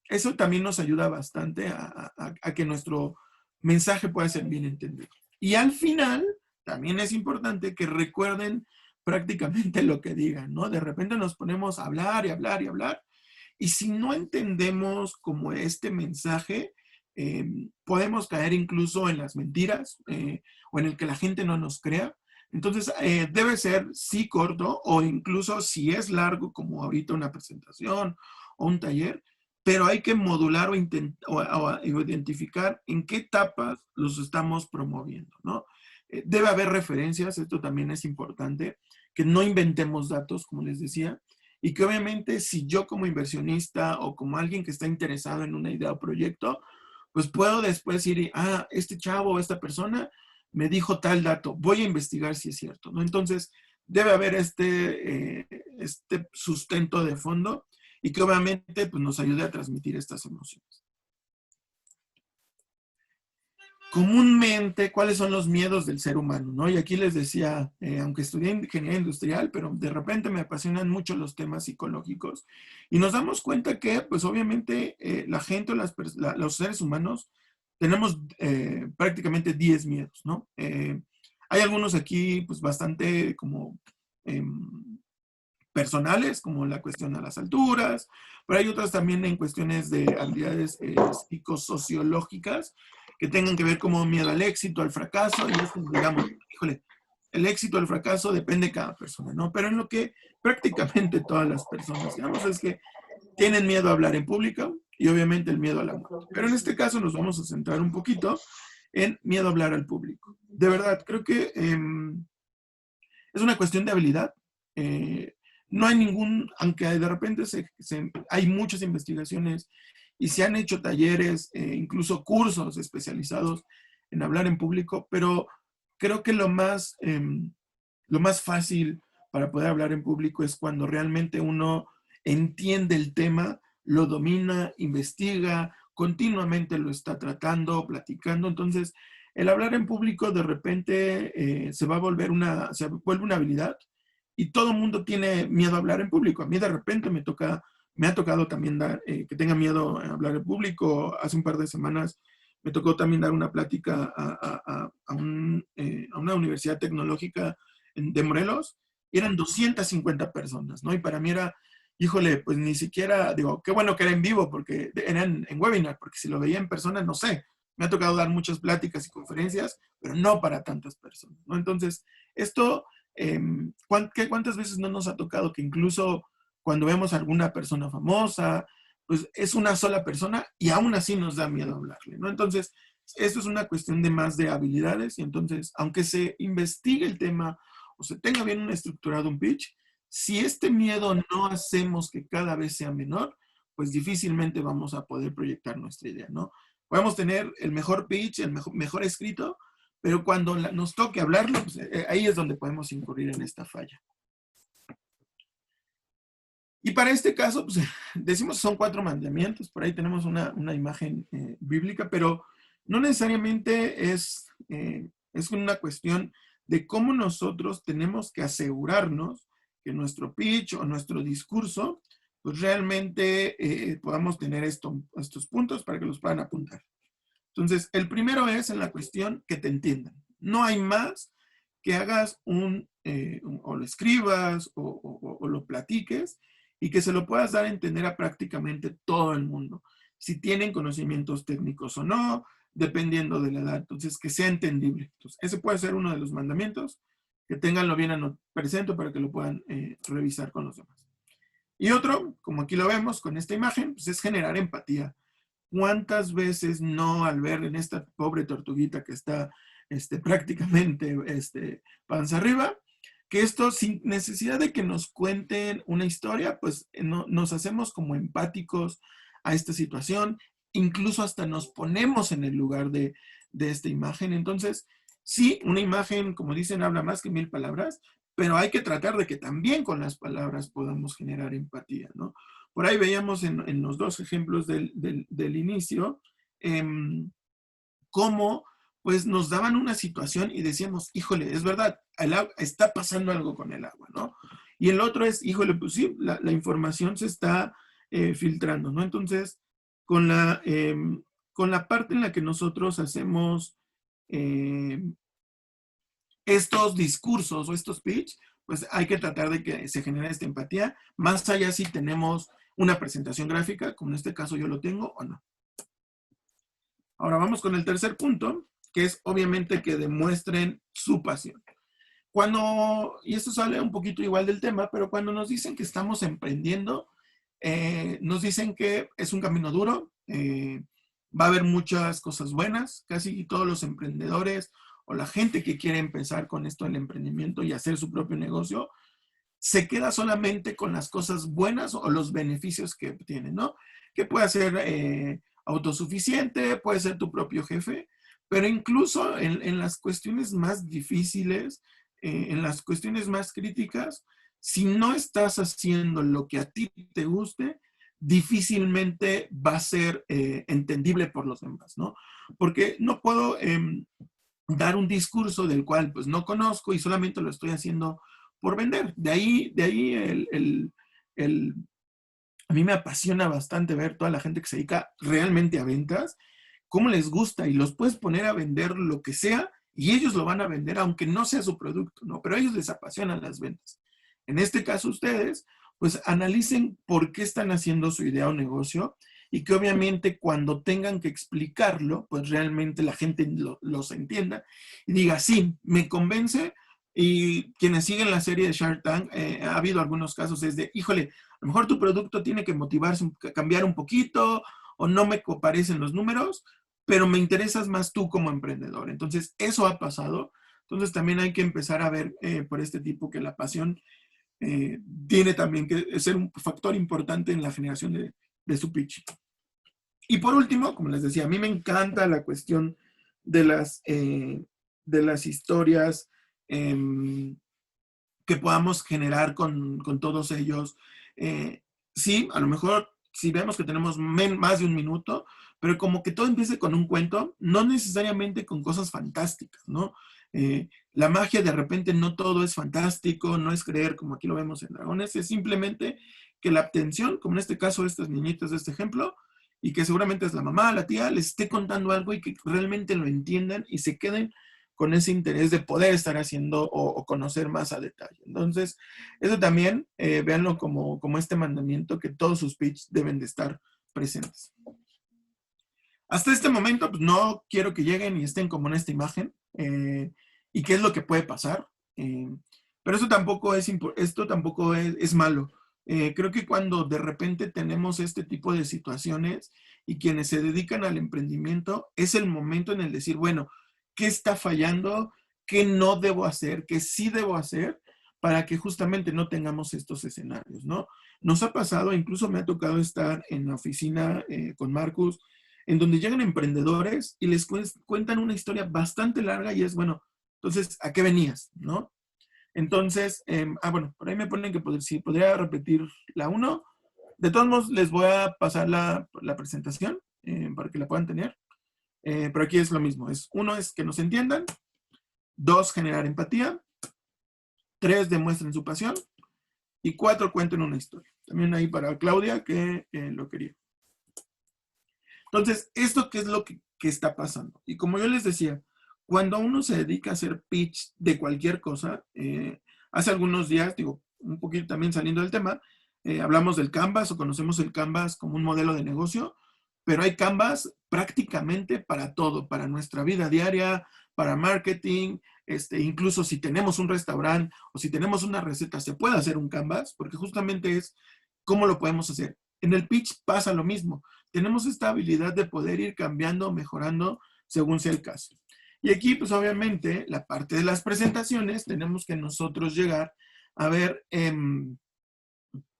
eso también nos ayuda bastante a que nuestro mensaje pueda ser bien entendido. Y al final, también es importante que recuerden prácticamente lo que digan, ¿no? De repente nos ponemos a hablar y hablar y hablar, y si no entendemos como este mensaje, podemos caer incluso en las mentiras o en el que la gente no nos crea. Entonces, debe ser sí corto o incluso si es largo, como ahorita una presentación o un taller, pero hay que modular o identificar en qué etapas los estamos promoviendo, ¿no? Debe haber referencias, esto también es importante, que no inventemos datos, como les decía, y que obviamente si yo como inversionista o como alguien que está interesado en una idea o proyecto, pues puedo después ir, este chavo o esta persona me dijo tal dato, voy a investigar si es cierto, ¿no? Entonces, debe haber este sustento de fondo y que obviamente pues, nos ayude a transmitir estas emociones. Comúnmente, ¿cuáles son los miedos del ser humano? ¿No? Y aquí les decía, aunque estudié ingeniería industrial, pero de repente me apasionan mucho los temas psicológicos y nos damos cuenta que, pues obviamente, la gente, los seres humanos, tenemos prácticamente 10 miedos, ¿no? Hay algunos aquí, pues bastante como personales, como la cuestión a las alturas, pero hay otras también en cuestiones de habilidades psicosociológicas que tengan que ver como miedo al éxito, al fracaso, y esto, digamos, híjole, el éxito o el fracaso depende de cada persona, ¿no? Pero en lo que prácticamente todas las personas, digamos, es que tienen miedo a hablar en público y obviamente el miedo a la muerte. Pero en este caso nos vamos a centrar un poquito en miedo a hablar al público. De verdad, creo que es una cuestión de habilidad. No hay aunque de repente hay muchas investigaciones y se han hecho talleres, incluso cursos especializados en hablar en público, pero creo que lo más fácil para poder hablar en público es cuando realmente uno entiende el tema, lo domina, investiga, continuamente lo está tratando, platicando. Entonces, el hablar en público de repente se vuelve una habilidad y todo el mundo tiene miedo a hablar en público. A mí de repente me ha tocado también que tenga miedo a hablar en público. Hace un par de semanas me tocó también dar una plática a una universidad tecnológica de Morelos y eran 250 personas, ¿no? Y para mí era, híjole, pues ni siquiera, digo, qué bueno que era en vivo, porque eran en webinar, porque si lo veía en persona, no sé. Me ha tocado dar muchas pláticas y conferencias, pero no para tantas personas, ¿no? Entonces, esto, ¿cuántas veces no nos ha tocado que incluso cuando vemos a alguna persona famosa, pues es una sola persona y aún así nos da miedo hablarle, ¿no? Entonces, esto es una cuestión de más de habilidades y entonces, aunque se investigue el tema o se tenga bien estructurado un pitch, si este miedo no hacemos que cada vez sea menor, pues difícilmente vamos a poder proyectar nuestra idea, ¿no? Podemos tener el mejor pitch, el mejor escrito, pero cuando nos toque hablarlo, pues, ahí es donde podemos incurrir en esta falla. Y para este caso, pues, decimos que son 4 mandamientos, por ahí tenemos una imagen bíblica, pero no necesariamente es una cuestión de cómo nosotros tenemos que asegurarnos que nuestro pitch o nuestro discurso, pues realmente podamos tener estos puntos para que los puedan apuntar. Entonces, el primero es en la cuestión que te entiendan. No hay más que hagas o lo escribas o lo platiques y que se lo puedas dar a entender a prácticamente todo el mundo. Si tienen conocimientos técnicos o no, dependiendo de la edad. Entonces, que sea entendible. Entonces, ese puede ser uno de los mandamientos, que tenganlo bien presente para que lo puedan revisar con los demás. Y otro, como aquí lo vemos con esta imagen, pues es generar empatía. ¿Cuántas veces no, al ver en esta pobre tortuguita que está prácticamente panza arriba, que esto sin necesidad de que nos cuenten una historia, pues nos hacemos como empáticos a esta situación, incluso hasta nos ponemos en el lugar de esta imagen. Entonces, sí, una imagen, como dicen, habla más que 1000 palabras, pero hay que tratar de que también con las palabras podamos generar empatía, ¿no? Por ahí veíamos en los dos ejemplos del inicio, cómo pues nos daban una situación y decíamos, híjole, es verdad, está pasando algo con el agua, ¿no? Y el otro es, híjole, pues sí, la información se está filtrando, ¿no? Entonces, con la parte en la que nosotros hacemos estos discursos o estos pitch, pues hay que tratar de que se genere esta empatía, más allá si tenemos una presentación gráfica, como en este caso yo lo tengo o no. Ahora vamos con el tercer punto, que es obviamente que demuestren su pasión. Y esto sale un poquito igual del tema, pero cuando nos dicen que estamos emprendiendo, nos dicen que es un camino duro, va a haber muchas cosas buenas, casi todos los emprendedores o la gente que quiere empezar con esto del emprendimiento y hacer su propio negocio, se queda solamente con las cosas buenas o los beneficios que obtiene, ¿no? Que puede ser autosuficiente, puede ser tu propio jefe, pero incluso en las cuestiones más difíciles, en las cuestiones más críticas, si no estás haciendo lo que a ti te guste, difícilmente va a ser entendible por los demás, ¿no? Porque no puedo dar un discurso del cual pues no conozco y solamente lo estoy haciendo por vender. De ahí a mí me apasiona bastante ver toda la gente que se dedica realmente a ventas, cómo les gusta y los puedes poner a vender lo que sea y ellos lo van a vender aunque no sea su producto, ¿no? Pero a ellos les apasionan las ventas. En este caso ustedes, pues analicen por qué están haciendo su idea o negocio y que obviamente cuando tengan que explicarlo, pues realmente la gente los entienda y diga, sí, me convence. Y quienes siguen la serie de Shark Tank, ha habido algunos casos es de, híjole, a lo mejor tu producto tiene que motivarse, cambiar un poquito, o no me parecen los números, pero me interesas más tú como emprendedor. Entonces, eso ha pasado. Entonces, también hay que empezar a ver por este tipo que la pasión tiene también que ser un factor importante en la generación de su pitch. Y por último, como les decía, a mí me encanta la cuestión de las historias que podamos generar con todos ellos. Sí, a lo mejor si vemos que tenemos más de un minuto, pero como que todo empiece con un cuento, no necesariamente con cosas fantásticas, ¿no? La magia de repente no todo es fantástico, no es creer como aquí lo vemos en Dragones, es simplemente que la atención, como en este caso estas niñitas de este ejemplo, y que seguramente es la mamá, la tía, les esté contando algo y que realmente lo entiendan y se queden con ese interés de poder estar haciendo o conocer más a detalle. Entonces, eso también, véanlo como este mandamiento que todos sus pitch deben de estar presentes. Hasta este momento, pues no quiero que lleguen y estén como en esta imagen, y qué es lo que puede pasar, pero esto tampoco es malo. Creo que cuando de repente tenemos este tipo de situaciones y quienes se dedican al emprendimiento, es el momento en el decir, bueno, ¿qué está fallando? ¿Qué no debo hacer? ¿Qué sí debo hacer? Para que justamente no tengamos estos escenarios, ¿no? Nos ha pasado, incluso me ha tocado estar en la oficina con Marcus, en donde llegan emprendedores y les cuentan una historia bastante larga y es, bueno, entonces, ¿a qué venías? ¿No? Entonces, bueno, por ahí me ponen que si podría repetir la 1. De todos modos, les voy a pasar la presentación para que la puedan tener. Pero aquí es lo mismo. 1 es que nos entiendan. 2, generar empatía. 3, demuestren su pasión. Y 4, cuenten una historia. También ahí para Claudia, que lo quería. Entonces, ¿esto qué es lo que está pasando? Y como yo les decía, cuando uno se dedica a hacer pitch de cualquier cosa, hace algunos días, digo, un poquito también saliendo del tema, hablamos del Canvas o conocemos el Canvas como un modelo de negocio, pero hay Canvas prácticamente para todo, para nuestra vida diaria, para marketing, incluso si tenemos un restaurante o si tenemos una receta, se puede hacer un Canvas, porque justamente es cómo lo podemos hacer. En el pitch pasa lo mismo. Tenemos esta habilidad de poder ir cambiando, mejorando según sea el caso. Y aquí, pues obviamente, la parte de las presentaciones, tenemos que nosotros llegar a ver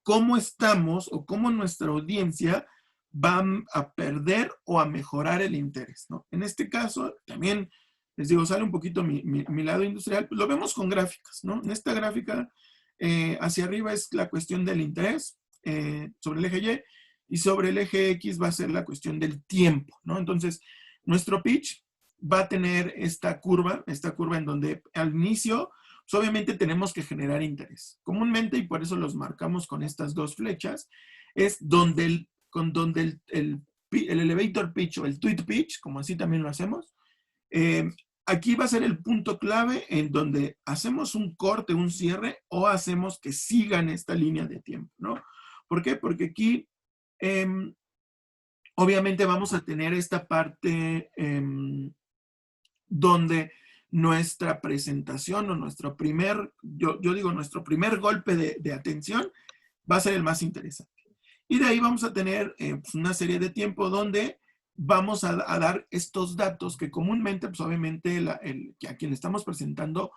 cómo estamos o cómo nuestra audiencia va a perder o a mejorar el interés, ¿no? En este caso, también les digo, sale un poquito mi lado industrial, pues lo vemos con gráficas, ¿no? En esta gráfica, hacia arriba es la cuestión del interés sobre el eje Y sobre el eje X va a ser la cuestión del tiempo, ¿no? Entonces, nuestro pitch va a tener esta curva en donde al inicio, pues obviamente tenemos que generar interés. Comúnmente, y por eso los marcamos con estas dos flechas, es donde el elevator pitch o el tweet pitch, como así también lo hacemos, aquí va a ser el punto clave en donde hacemos un corte, un cierre, o hacemos que sigan esta línea de tiempo, ¿no? ¿Por qué? Porque aquí obviamente vamos a tener esta parte donde nuestra presentación o nuestro primer, yo digo, nuestro primer golpe de atención va a ser el más interesante. Y de ahí vamos a tener pues una serie de tiempo donde vamos a dar estos datos que comúnmente, pues obviamente, que a quien le estamos presentando,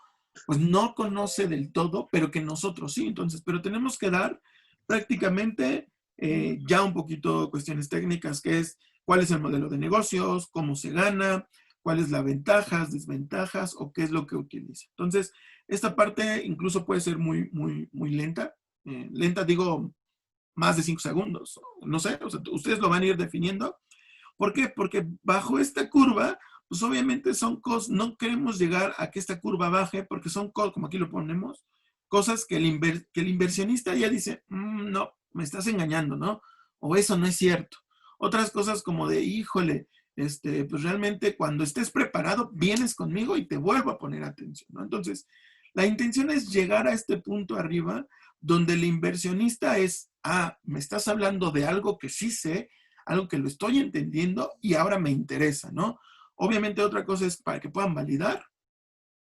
pues no conoce del todo, pero que nosotros sí. Entonces, pero tenemos que dar prácticamente ya un poquito cuestiones técnicas, que es cuál es el modelo de negocios, cómo se gana, cuáles las ventajas, desventajas o qué es lo que utiliza. Entonces, esta parte incluso puede ser muy, muy, muy lenta. Lenta digo más de 5 segundos. No sé, o sea, ustedes lo van a ir definiendo. ¿Por qué? Porque bajo esta curva, pues obviamente son cosas, no queremos llegar a que esta curva baje porque son cosas, como aquí lo ponemos, cosas que el inversionista ya dice, no, me estás engañando, ¿no? O eso no es cierto. Otras cosas como de, híjole, pues realmente cuando estés preparado, vienes conmigo y te vuelvo a poner atención, ¿no? Entonces, la intención es llegar a este punto arriba donde el inversionista es, me estás hablando de algo que sí sé, algo que lo estoy entendiendo y ahora me interesa, ¿no? Obviamente otra cosa es para que puedan validar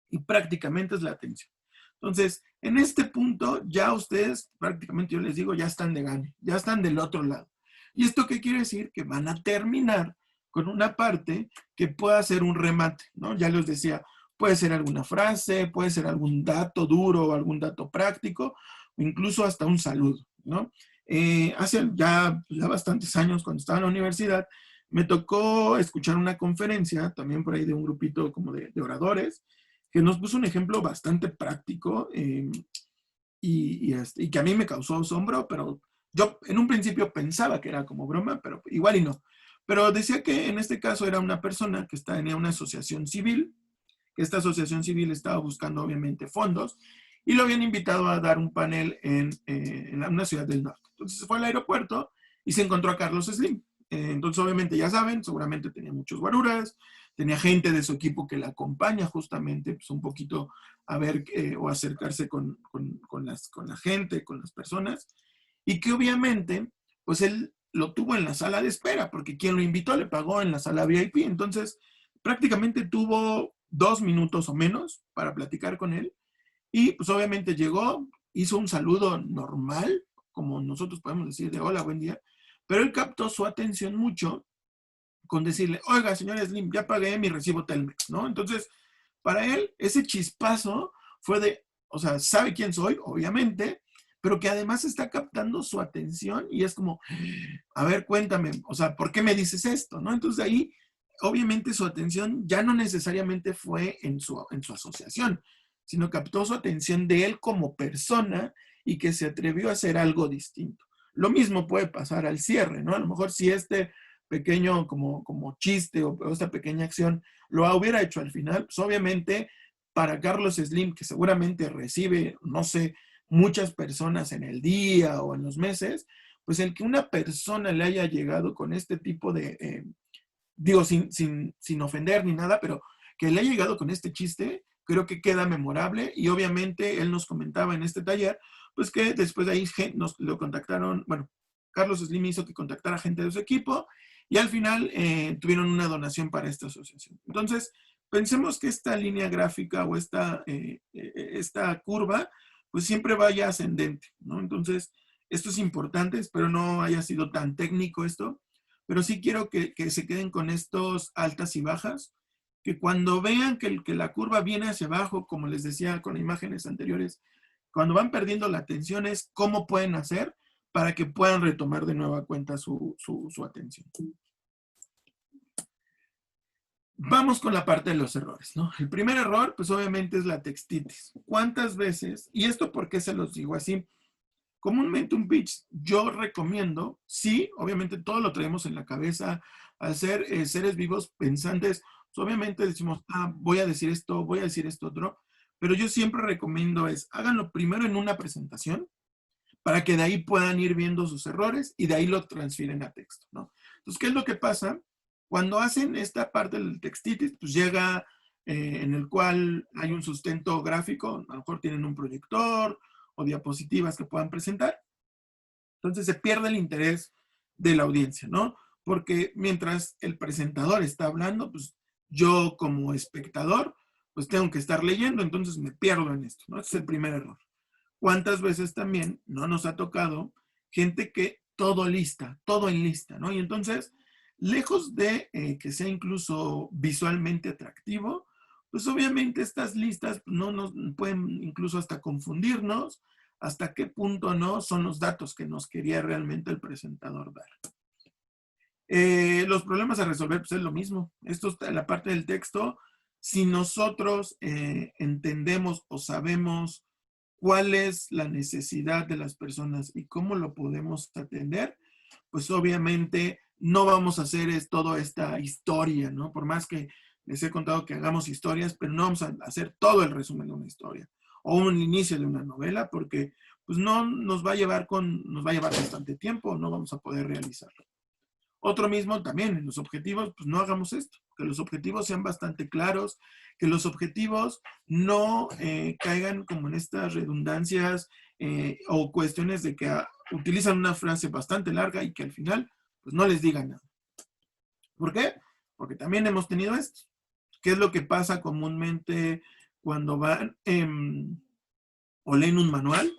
y prácticamente es la atención. Entonces, en este punto ya ustedes prácticamente, yo les digo, ya están de gane, ya están del otro lado. ¿Y esto qué quiere decir? Que van a terminar con una parte que pueda ser un remate, ¿no? Ya les decía, puede ser alguna frase, puede ser algún dato duro o algún dato práctico, o incluso hasta un saludo, ¿no? Hace ya bastantes años, cuando estaba en la universidad, me tocó escuchar una conferencia, también por ahí de un grupito como de oradores, que nos puso un ejemplo bastante práctico y que a mí me causó asombro, pero yo en un principio pensaba que era como broma, pero igual y no. Pero decía que en este caso era una persona que tenía una asociación civil, que esta asociación civil estaba buscando obviamente fondos, y lo habían invitado a dar un panel en una ciudad del norte. Entonces se fue al aeropuerto y se encontró a Carlos Slim. Entonces obviamente ya saben, seguramente tenía muchos guaruras, tenía gente de su equipo que la acompaña justamente pues un poquito a ver o acercarse con la gente, con las personas, y que obviamente pues él lo tuvo en la sala de espera, porque quien lo invitó le pagó en la sala VIP. Entonces prácticamente tuvo 2 minutos o menos para platicar con él. Y pues obviamente llegó, hizo un saludo normal, como nosotros podemos decir de hola, buen día, pero él captó su atención mucho con decirle, oiga, señor Slim, ya pagué mi recibo Telmex, ¿no? Entonces, para él, ese chispazo fue de, o sea, sabe quién soy, obviamente, pero que además está captando su atención y es como, a ver, cuéntame, o sea, ¿por qué me dices esto, no? Entonces ahí, obviamente su atención ya no necesariamente fue en su asociación, sino captó su atención de él como persona y que se atrevió a hacer algo distinto. Lo mismo puede pasar al cierre, ¿no? A lo mejor si este pequeño como chiste o esta pequeña acción lo hubiera hecho al final, pues obviamente para Carlos Slim, que seguramente recibe, no sé, muchas personas en el día o en los meses, pues el que una persona le haya llegado con este tipo de, digo, sin ofender ni nada, pero que le haya llegado con este chiste, creo que queda memorable. Y obviamente él nos comentaba en este taller, pues que después de ahí nos lo contactaron, bueno, Carlos Slim hizo que contactara gente de su equipo y al final tuvieron una donación para esta asociación. Entonces, pensemos que esta línea gráfica o esta curva, pues siempre vaya ascendente, ¿no? Entonces, esto es importante, espero no haya sido tan técnico esto, pero sí quiero que se queden con estos altas y bajas, que cuando vean que la curva viene hacia abajo, como les decía con imágenes anteriores, cuando van perdiendo la atención es cómo pueden hacer para que puedan retomar de nueva cuenta su atención. Vamos con la parte de los errores, ¿no? El primer error, pues obviamente es la textitis. ¿Cuántas veces? Y esto, ¿por qué se los digo así? Comúnmente un pitch, yo recomiendo, sí, obviamente todo lo traemos en la cabeza, al ser seres vivos pensantes, pues obviamente decimos, voy a decir esto otro, pero yo siempre recomiendo háganlo primero en una presentación, para que de ahí puedan ir viendo sus errores y de ahí lo transfieren a texto, ¿no? Entonces, ¿qué es lo que pasa? Cuando hacen esta parte del textitis, pues llega en el cual hay un sustento gráfico, a lo mejor tienen un proyector o diapositivas que puedan presentar. Entonces se pierde el interés de la audiencia, ¿no? Porque mientras el presentador está hablando, pues yo como espectador, pues tengo que estar leyendo, entonces me pierdo en esto, ¿no? Ese es el primer error. ¿Cuántas veces también no nos ha tocado gente que todo en lista, ¿no? Y entonces, lejos de que sea incluso visualmente atractivo, pues obviamente estas listas no nos pueden incluso hasta confundirnos, hasta qué punto no son los datos que nos quería realmente el presentador dar. Los problemas a resolver, pues es lo mismo. Esto está en la parte del texto. Si nosotros entendemos o sabemos cuál es la necesidad de las personas y cómo lo podemos atender, pues obviamente no vamos a hacer toda esta historia, ¿no? Por más que les he contado que hagamos historias, pero no vamos a hacer todo el resumen de una historia o un inicio de una novela, porque pues no nos va a llevar bastante tiempo, no vamos a poder realizarlo. Otro mismo también, en los objetivos, pues no hagamos esto, que los objetivos sean bastante claros, que los objetivos no caigan como en estas redundancias o cuestiones de que utilizan una frase bastante larga y que al final pues no les digan nada. ¿Por qué? Porque también hemos tenido esto. ¿Qué es lo que pasa comúnmente cuando van o leen un manual?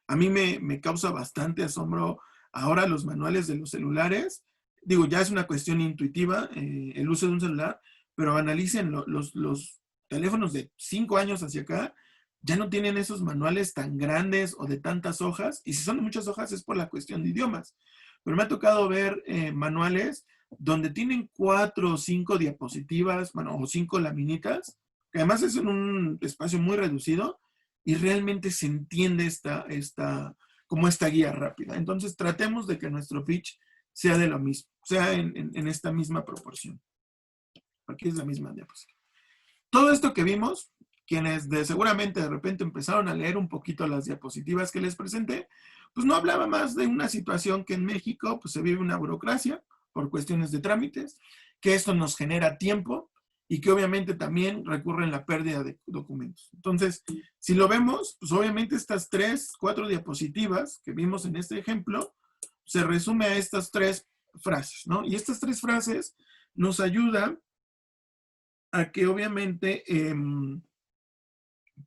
A mí me causa bastante asombro ahora los manuales de los celulares. Digo, ya es una cuestión intuitiva el uso de un celular, pero analicen los teléfonos de 5 años hacia acá, ya no tienen esos manuales tan grandes o de tantas hojas, y si son de muchas hojas es por la cuestión de idiomas. Pero me ha tocado ver manuales donde tienen 4 o 5 diapositivas, bueno, o 5 laminitas, que además es en un espacio muy reducido, y realmente se entiende como esta guía rápida. Entonces tratemos de que nuestro pitch sea de lo mismo, sea en esta misma proporción. Aquí es la misma diapositiva. Todo esto que vimos, quienes seguramente de repente empezaron a leer un poquito las diapositivas que les presenté, pues no hablaba más de una situación que en México pues se vive una burocracia por cuestiones de trámites, que esto nos genera tiempo y que obviamente también recurre en la pérdida de documentos. Entonces, si lo vemos, pues obviamente estas 3, 4 diapositivas que vimos en este ejemplo, se resume a estas 3 frases, ¿no? Y estas 3 frases nos ayudan a que obviamente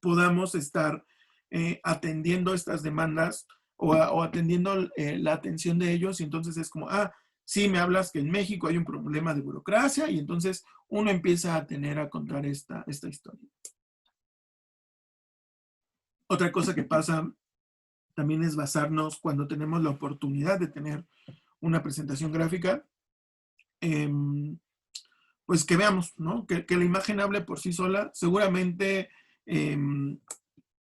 podamos estar atendiendo estas demandas o atendiendo la atención de ellos, y entonces es como, sí, me hablas que en México hay un problema de burocracia, y entonces uno empieza a contar esta historia. Otra cosa que pasa también es basarnos cuando tenemos la oportunidad de tener una presentación gráfica, pues que veamos, ¿no? Que la imagen hable por sí sola. Seguramente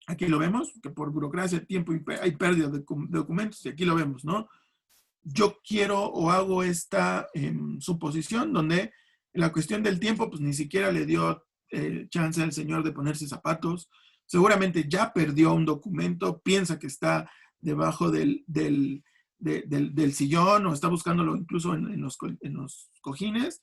aquí lo vemos, que por burocracia, tiempo, hay pérdida de documentos, y aquí lo vemos, ¿no? Yo quiero o hago esta suposición donde la cuestión del tiempo, pues ni siquiera le dio chance al señor de ponerse zapatos, seguramente ya perdió un documento, piensa que está debajo del sillón o está buscándolo incluso en los cojines,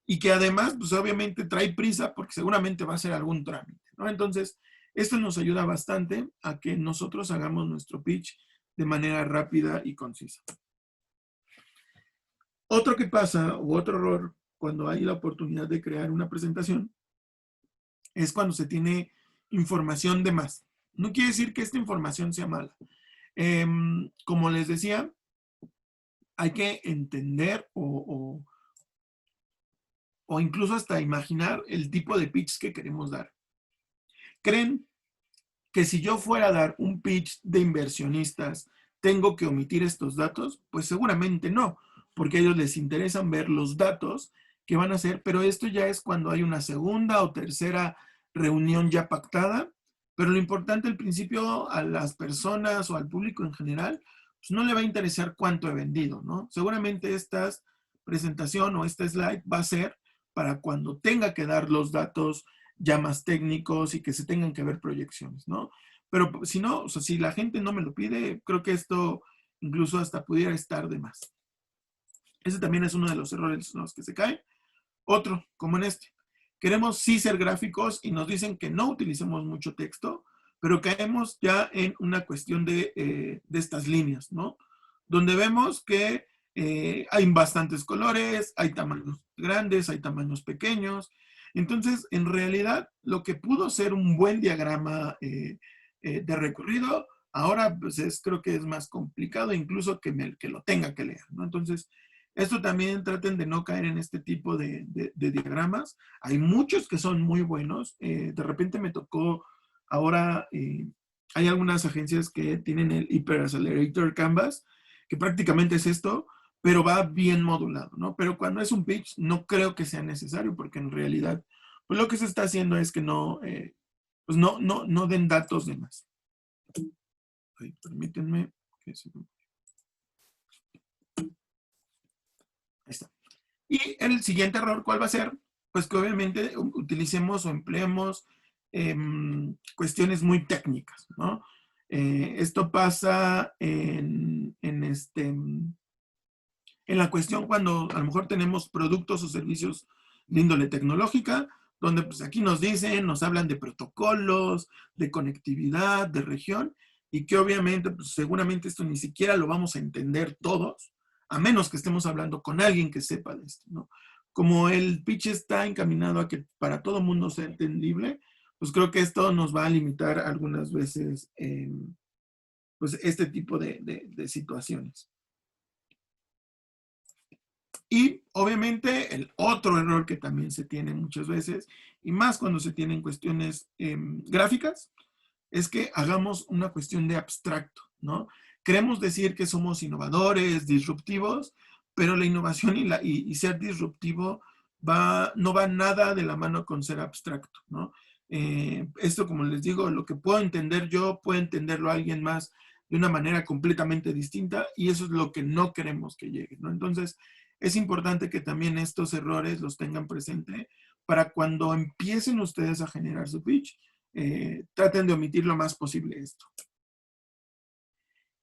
y que además, pues obviamente trae prisa porque seguramente va a hacer algún trámite, ¿no? Entonces, esto nos ayuda bastante a que nosotros hagamos nuestro pitch de manera rápida y concisa. Otro que pasa, u otro error, cuando hay la oportunidad de crear una presentación, es cuando se tiene información de más. No quiere decir que esta información sea mala. Como les decía, hay que entender o incluso hasta imaginar el tipo de pitch que queremos dar. ¿Creen que si yo fuera a dar un pitch de inversionistas, tengo que omitir estos datos? Pues seguramente no, porque a ellos les interesan ver los datos que van a hacer, pero esto ya es cuando hay una segunda o tercera reunión ya pactada, pero lo importante al principio a las personas o al público en general, pues no le va a interesar cuánto he vendido, ¿no? Seguramente esta presentación o este slide va a ser para cuando tenga que dar los datos ya más técnicos y que se tengan que ver proyecciones, ¿no? Pero si no, o sea, si la gente no me lo pide, creo que esto incluso hasta pudiera estar de más. Ese también es uno de los errores en los que se cae. Otro, como en este. Queremos sí ser gráficos y nos dicen que no utilicemos mucho texto, pero caemos ya en una cuestión de estas líneas, ¿no? Donde vemos que hay bastantes colores, hay tamaños grandes, hay tamaños pequeños. Entonces, en realidad, lo que pudo ser un buen diagrama de recorrido, ahora pues creo que es más complicado incluso que lo tenga que leer, ¿no? Entonces, esto también traten de no caer en este tipo de diagramas. Hay muchos que son muy buenos. De repente me tocó ahora, hay algunas agencias que tienen el Hyper Accelerator Canvas, que prácticamente es esto, pero va bien modulado, ¿no? Pero cuando es un pitch, no creo que sea necesario, porque en realidad, pues lo que se está haciendo es que no, pues no den datos de más. Ay, permítanme que se... Ahí está. Y el siguiente error, ¿cuál va a ser? Pues que obviamente utilicemos o empleemos cuestiones muy técnicas, ¿no? Esto pasa en la cuestión cuando a lo mejor tenemos productos o servicios de índole tecnológica, donde pues aquí nos dicen, nos hablan de protocolos, de conectividad, de región, y que obviamente, pues seguramente esto ni siquiera lo vamos a entender todos, a menos que estemos hablando con alguien que sepa de esto, ¿no? Como el pitch está encaminado a que para todo mundo sea entendible, pues creo que esto nos va a limitar algunas veces pues este tipo de situaciones. Y obviamente el otro error que también se tiene muchas veces, y más cuando se tienen cuestiones gráficas, es que hagamos una cuestión de abstracto, ¿no? Queremos decir que somos innovadores, disruptivos, pero la innovación y ser disruptivo no va nada de la mano con ser abstracto, ¿no? Esto, como les digo, lo que puedo entender yo, puede entenderlo alguien más de una manera completamente distinta, y eso es lo que no queremos que llegue, ¿no? Entonces, es importante que también estos errores los tengan presente para cuando empiecen ustedes a generar su pitch, traten de omitir lo más posible esto.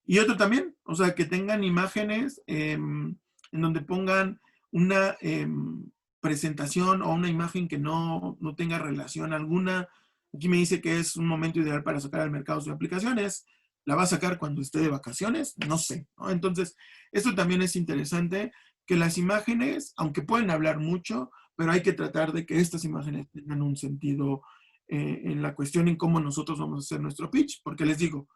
Y otro también, o sea, que tengan imágenes en donde pongan una presentación o una imagen que no tenga relación alguna. Aquí me dice que es un momento ideal para sacar al mercado sus aplicaciones. ¿La va a sacar cuando esté de vacaciones? No sé, ¿no? Entonces, esto también es interesante, que las imágenes, aunque pueden hablar mucho, pero hay que tratar de que estas imágenes tengan un sentido en la cuestión en cómo nosotros vamos a hacer nuestro pitch, porque les digo,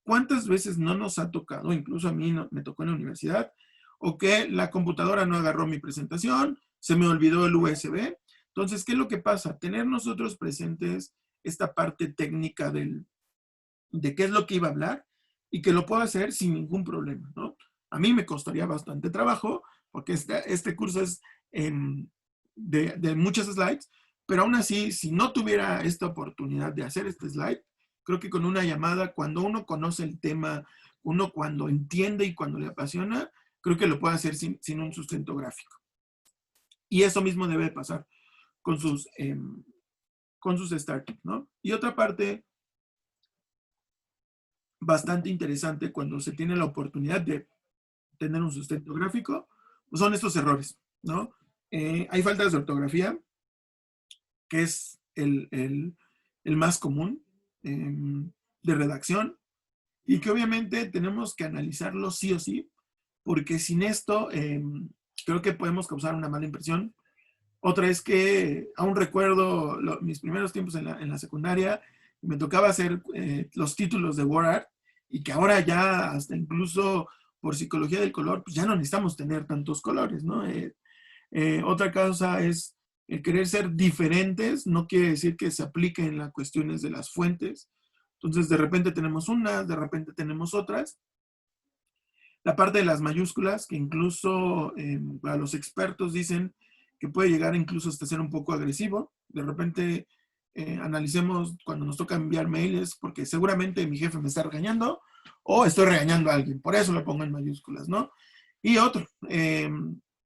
¿cuántas veces no nos ha tocado, incluso a mí me tocó en la universidad, o que la computadora no agarró mi presentación, se me olvidó el USB? Entonces, ¿qué es lo que pasa? Tener nosotros presentes esta parte técnica de qué es lo que iba a hablar y que lo puedo hacer sin ningún problema, ¿no? A mí me costaría bastante trabajo, porque este curso es de muchas slides, pero aún así, si no tuviera esta oportunidad de hacer este slide, creo que con una llamada, cuando uno conoce el tema, uno cuando entiende y cuando le apasiona, creo que lo puede hacer sin un sustento gráfico. Y eso mismo debe pasar con sus startups, ¿no? Y otra parte bastante interesante cuando se tiene la oportunidad de tener un sustento gráfico, pues son estos errores, ¿no? Hay faltas de ortografía, que es el más común, de redacción, y que obviamente tenemos que analizarlo sí o sí, porque sin esto creo que podemos causar una mala impresión. Otra es que aún recuerdo mis primeros tiempos en la secundaria, me tocaba hacer los títulos de WordArt, y que ahora ya hasta incluso por psicología del color, pues ya no necesitamos tener tantos colores, ¿no? Otra causa es el querer ser diferentes, no quiere decir que se aplique en las cuestiones de las fuentes. Entonces, de repente tenemos unas, de repente tenemos otras. La parte de las mayúsculas, que incluso para los expertos dicen que puede llegar incluso hasta ser un poco agresivo. De repente analicemos cuando nos toca enviar mails, porque seguramente mi jefe me está regañando o estoy regañando a alguien, por eso lo pongo en mayúsculas, ¿no? Y otro,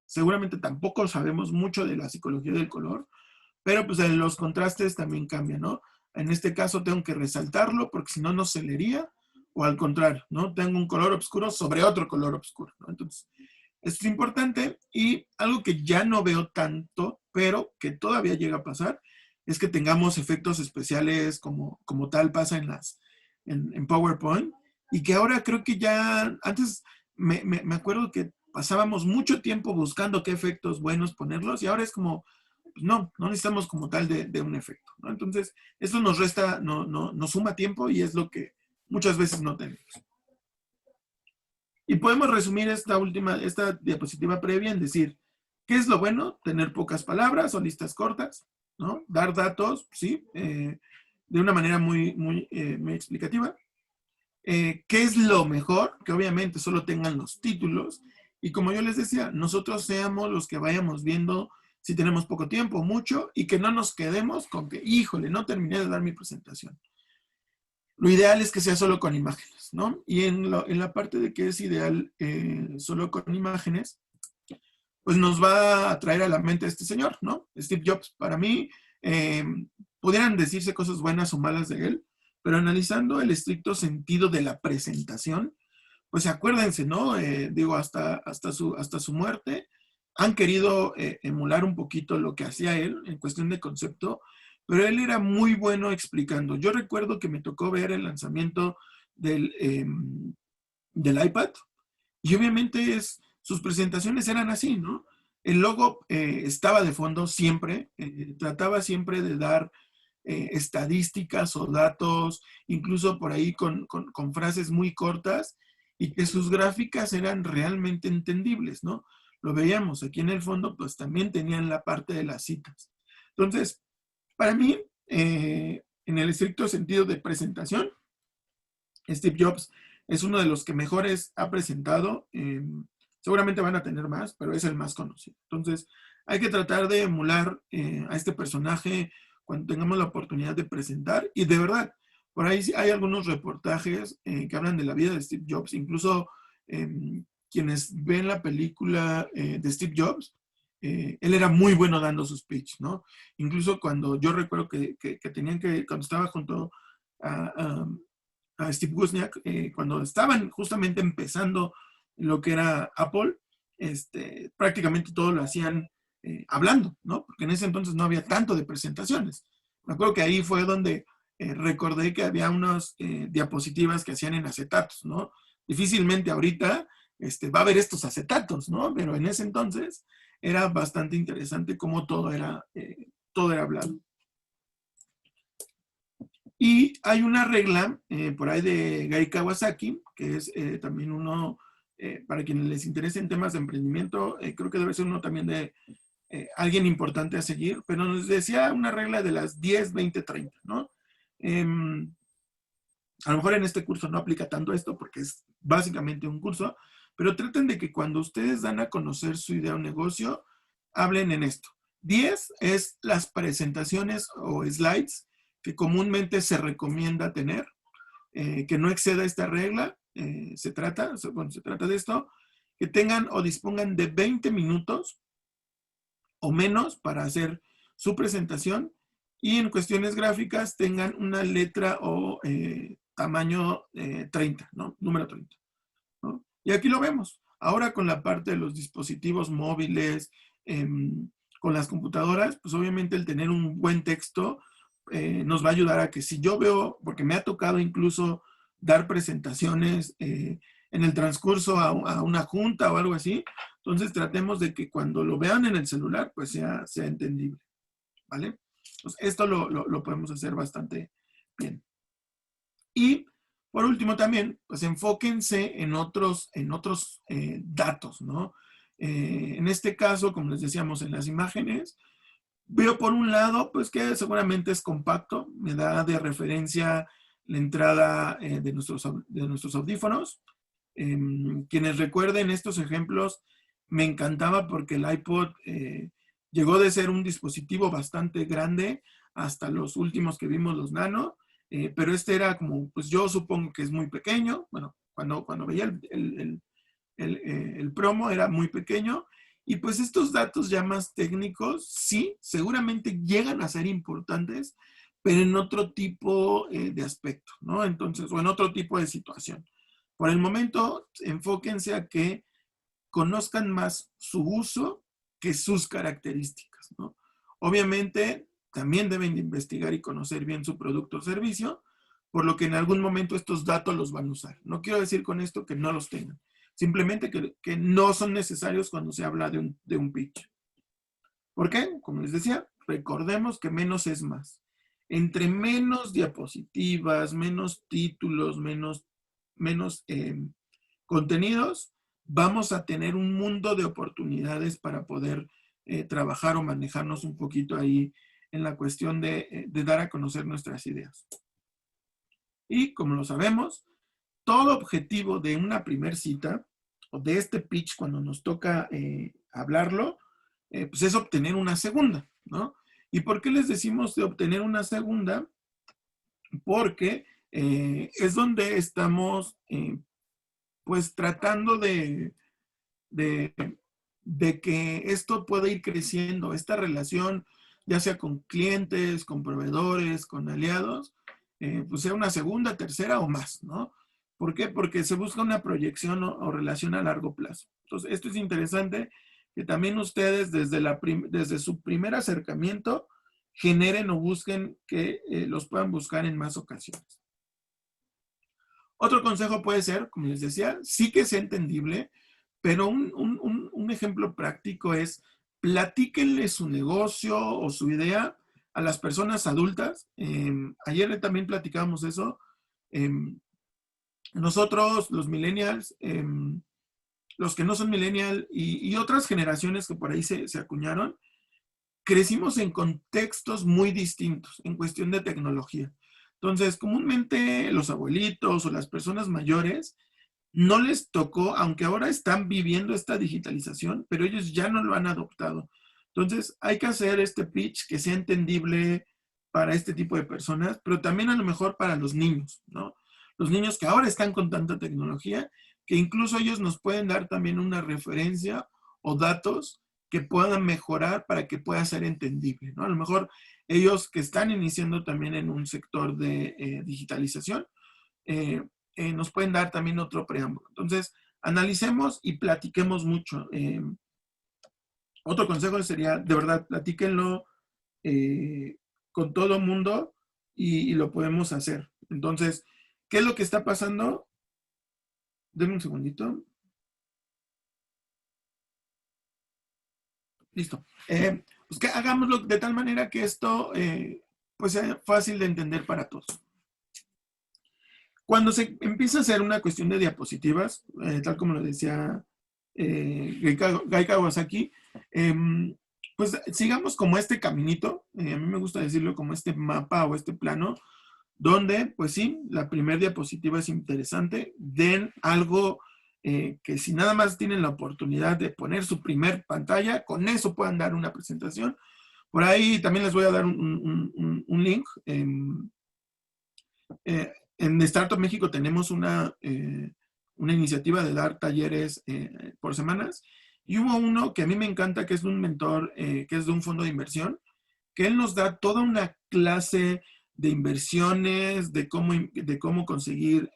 seguramente tampoco sabemos mucho de la psicología del color, pero pues los contrastes también cambian, ¿no? En este caso tengo que resaltarlo porque si no, no se leería, o al contrario, ¿no? Tengo un color oscuro sobre otro color oscuro, ¿no? Entonces, esto es importante, y algo que ya no veo tanto, pero que todavía llega a pasar, es que tengamos efectos especiales como tal pasa en PowerPoint, y que ahora creo que ya, antes me acuerdo que pasábamos mucho tiempo buscando qué efectos buenos ponerlos, y ahora es como, pues no necesitamos como tal de un efecto, ¿no? Entonces, esto nos resta, nos suma tiempo, y es lo que muchas veces no tenemos. Y podemos resumir esta diapositiva previa en decir, ¿qué es lo bueno? Tener pocas palabras o listas cortas, ¿no? Dar datos, ¿sí? De una manera muy explicativa. ¿Qué es lo mejor? Que obviamente solo tengan los títulos. Y como yo les decía, nosotros seamos los que vayamos viendo si tenemos poco tiempo o mucho, y que no nos quedemos con que, híjole, no terminé de dar mi presentación. Lo ideal es que sea solo con imágenes, ¿no? Y en la parte de que es ideal solo con imágenes, pues nos va a traer a la mente a este señor, ¿no? Steve Jobs. Para mí, pudieran decirse cosas buenas o malas de él, pero analizando el estricto sentido de la presentación, pues acuérdense, ¿no? Digo, hasta su muerte, han querido emular un poquito lo que hacía él en cuestión de concepto, pero él era muy bueno explicando. Yo recuerdo que me tocó ver el lanzamiento del iPad, y obviamente sus presentaciones eran así, ¿no? El logo estaba de fondo siempre, trataba siempre de dar estadísticas o datos, incluso por ahí con frases muy cortas, y que sus gráficas eran realmente entendibles, ¿no? Lo veíamos aquí en el fondo, pues también tenían la parte de las citas. Entonces, para mí, en el estricto sentido de presentación, Steve Jobs es uno de los que mejores ha presentado. Seguramente van a tener más, pero es el más conocido. Entonces, hay que tratar de emular a este personaje cuando tengamos la oportunidad de presentar. Y de verdad, por ahí hay algunos reportajes que hablan de la vida de Steve Jobs. Incluso quienes ven la película de Steve Jobs, él era muy bueno dando su speech, ¿no? Incluso cuando yo recuerdo que cuando estaba junto a Steve Wozniak, cuando estaban justamente empezando lo que era Apple, prácticamente todo lo hacían hablando, ¿no? Porque en ese entonces no había tanto de presentaciones. Me acuerdo que ahí fue donde recordé que había unas diapositivas que hacían en acetatos, ¿no? Difícilmente ahorita va a haber estos acetatos, ¿no? Pero en ese entonces era bastante interesante cómo todo era hablado. Y hay una regla por ahí de Gai Kawasaki, que es también uno, para quienes les interesen temas de emprendimiento, creo que debe ser uno también de alguien importante a seguir, pero nos decía una regla de las 10, 20, 30, ¿no? A lo mejor en este curso no aplica tanto esto porque es básicamente un curso, pero traten de que cuando ustedes dan a conocer su idea o negocio, hablen en esto. 10 es las presentaciones o slides que comúnmente se recomienda tener, que no exceda esta regla. Se trata de esto, que tengan o dispongan de 20 minutos o menos para hacer su presentación, y en cuestiones gráficas tengan una letra o tamaño 30, ¿no? Número 30, ¿no? Y aquí lo vemos. Ahora con la parte de los dispositivos móviles, con las computadoras, pues obviamente el tener un buen texto nos va a ayudar a que si yo veo, porque me ha tocado incluso dar presentaciones en el transcurso a una junta o algo así, entonces tratemos de que cuando lo vean en el celular, pues sea entendible, ¿vale? Pues esto lo podemos hacer bastante bien. Y por último también, pues enfóquense en otros datos, ¿no? En este caso, como les decíamos en las imágenes, veo por un lado, pues que seguramente es compacto, me da de referencia la entrada de nuestros audífonos. Quienes recuerden estos ejemplos, me encantaba porque el iPod llegó de ser un dispositivo bastante grande hasta los últimos que vimos, los Nano, pero este era como, pues yo supongo que es muy pequeño. Bueno, cuando veía el promo era muy pequeño. Y pues estos datos ya más técnicos, sí, seguramente llegan a ser importantes, pero en otro tipo de aspecto, ¿no? Entonces, o en otro tipo de situación. Por el momento, enfóquense a que conozcan más su uso que sus características, ¿no? Obviamente, también deben investigar y conocer bien su producto o servicio, por lo que en algún momento estos datos los van a usar. No quiero decir con esto que no los tengan, simplemente que no son necesarios cuando se habla de un pitch. ¿Por qué? Como les decía, recordemos que menos es más. Entre menos diapositivas, menos títulos, menos contenidos, vamos a tener un mundo de oportunidades para poder trabajar o manejarnos un poquito ahí en la cuestión de dar a conocer nuestras ideas. Y como lo sabemos, todo objetivo de una primer cita o de este pitch cuando nos toca hablarlo, pues es obtener una segunda, ¿no? ¿Y por qué les decimos de obtener una segunda? Porque es donde estamos pues tratando de que esto pueda ir creciendo, esta relación, ya sea con clientes, con proveedores, con aliados, pues sea una segunda, tercera o más, ¿no? ¿Por qué? Porque se busca una proyección o relación a largo plazo. Entonces, esto es interesante que también ustedes desde su primer acercamiento generen o busquen que los puedan buscar en más ocasiones. Otro consejo puede ser, como les decía, sí que sea entendible, pero un ejemplo práctico es platíquenle su negocio o su idea a las personas adultas. Ayer también platicábamos eso. Nosotros, los millennials, los que no son millennial y otras generaciones que por ahí se acuñaron, crecimos en contextos muy distintos en cuestión de tecnología. Entonces, comúnmente los abuelitos o las personas mayores no les tocó, aunque ahora están viviendo esta digitalización, pero ellos ya no lo han adoptado. Entonces, hay que hacer este pitch que sea entendible para este tipo de personas, pero también a lo mejor para los niños, ¿no? Los niños que ahora están con tanta tecnología, que incluso ellos nos pueden dar también una referencia o datos que puedan mejorar para que pueda ser entendible, ¿no? A lo mejor ellos que están iniciando también en un sector de digitalización, nos pueden dar también otro preámbulo. Entonces, analicemos y platiquemos mucho. Otro consejo sería, de verdad, platíquenlo con todo el mundo y lo podemos hacer. Entonces, ¿qué es lo que está pasando? Denme un segundito. Listo. Pues que hagámoslo de tal manera que esto pues sea fácil de entender para todos. Cuando se empieza a hacer una cuestión de diapositivas, tal como lo decía Gai Kawasaki, pues sigamos como este caminito, a mí me gusta decirlo como este mapa o este plano, donde, pues sí, la primera diapositiva es interesante, den algo que si nada más tienen la oportunidad de poner su primer pantalla, con eso puedan dar una presentación. Por ahí también les voy a dar un link. En Startup México tenemos una iniciativa de dar talleres por semanas, y hubo uno que a mí me encanta, que es de un mentor, que es de un fondo de inversión, que él nos da toda una clase de inversiones, de cómo conseguir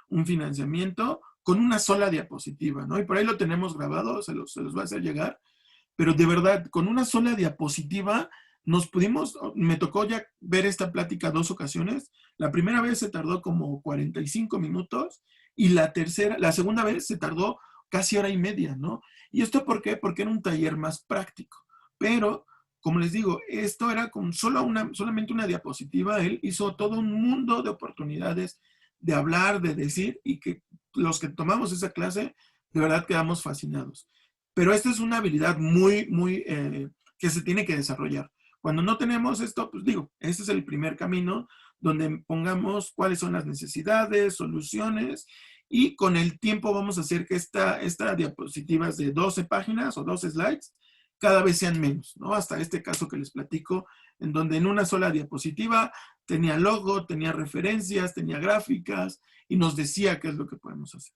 un financiamiento con una sola diapositiva, ¿no? Y por ahí lo tenemos grabado, se los voy a hacer llegar, pero de verdad, con una sola diapositiva me tocó ya ver esta plática 2 ocasiones. La primera vez se tardó como 45 minutos y la segunda vez se tardó casi hora y media, ¿no? ¿Y esto por qué? Porque era un taller más práctico. Pero, como les digo, esto era con solamente una diapositiva. Él hizo todo un mundo de oportunidades de hablar, de decir, y que los que tomamos esa clase, de verdad quedamos fascinados. Pero esta es una habilidad muy que se tiene que desarrollar. Cuando no tenemos esto, pues digo, este es el primer camino donde pongamos cuáles son las necesidades, soluciones, y con el tiempo vamos a hacer que estas diapositivas de 12 páginas o 12 slides cada vez sean menos, ¿no? Hasta este caso que les platico, en donde en una sola diapositiva tenía logo, tenía referencias, tenía gráficas y nos decía qué es lo que podemos hacer.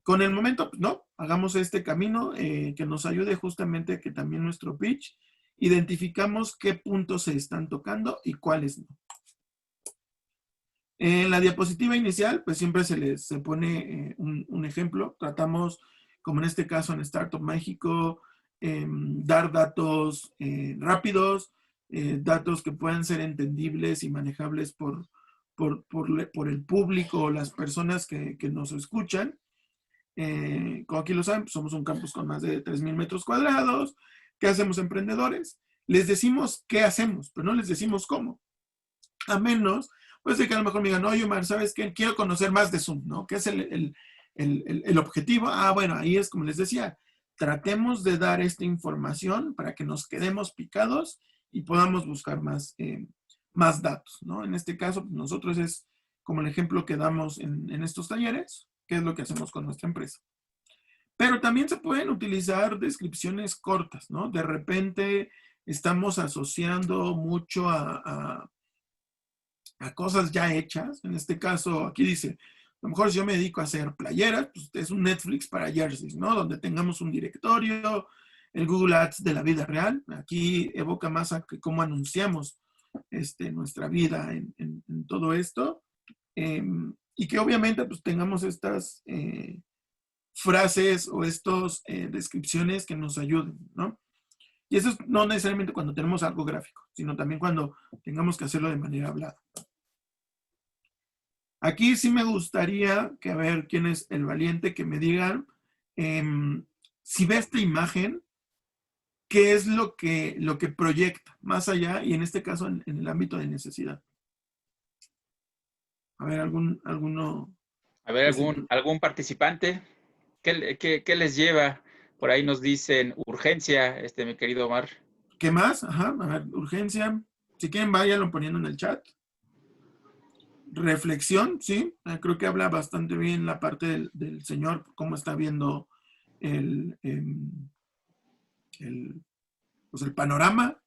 Con el momento, pues no, hagamos este camino que nos ayude justamente a que también nuestro pitch identificamos qué puntos se están tocando y cuáles no. En la diapositiva inicial, pues siempre se pone un ejemplo. Tratamos, como en este caso en Startup México, dar datos rápidos, datos que puedan ser entendibles y manejables por el público o las personas que nos escuchan. Como aquí lo saben, pues somos un campus con más de 3,000 metros cuadrados. ¿Qué hacemos, emprendedores? Les decimos qué hacemos, pero no les decimos cómo. A menos, pues de que a lo mejor me digan, oye, Omar, ¿sabes qué? Quiero conocer más de Zoom, ¿no? ¿Qué es el objetivo? Bueno, ahí es como les decía, tratemos de dar esta información para que nos quedemos picados y podamos buscar más datos, ¿no? En este caso, pues nosotros es como el ejemplo que damos en estos talleres, que es lo que hacemos con nuestra empresa. Pero también se pueden utilizar descripciones cortas, ¿no? De repente estamos asociando mucho a cosas ya hechas. En este caso, aquí dice, a lo mejor si yo me dedico a hacer playeras, pues es un Netflix para jerseys, ¿no? Donde tengamos un directorio, el Google Ads de la vida real. Aquí evoca más a cómo anunciamos nuestra vida en todo esto. Y que obviamente pues tengamos estas frases o estas descripciones que nos ayuden, ¿no? Y eso es no necesariamente cuando tenemos algo gráfico, sino también cuando tengamos que hacerlo de manera hablada. Aquí sí me gustaría que a ver quién es el valiente, que me digan si ve esta imagen, qué es lo que proyecta más allá y en este caso en el ámbito de necesidad. A ver, alguno. A ver, algún participante. ¿Qué les lleva? Por ahí nos dicen urgencia, mi querido Omar. ¿Qué más? Ajá, a ver, urgencia. Si quieren, váyanlo poniendo en el chat. Reflexión, sí. Creo que habla bastante bien la parte del señor, cómo está viendo el panorama.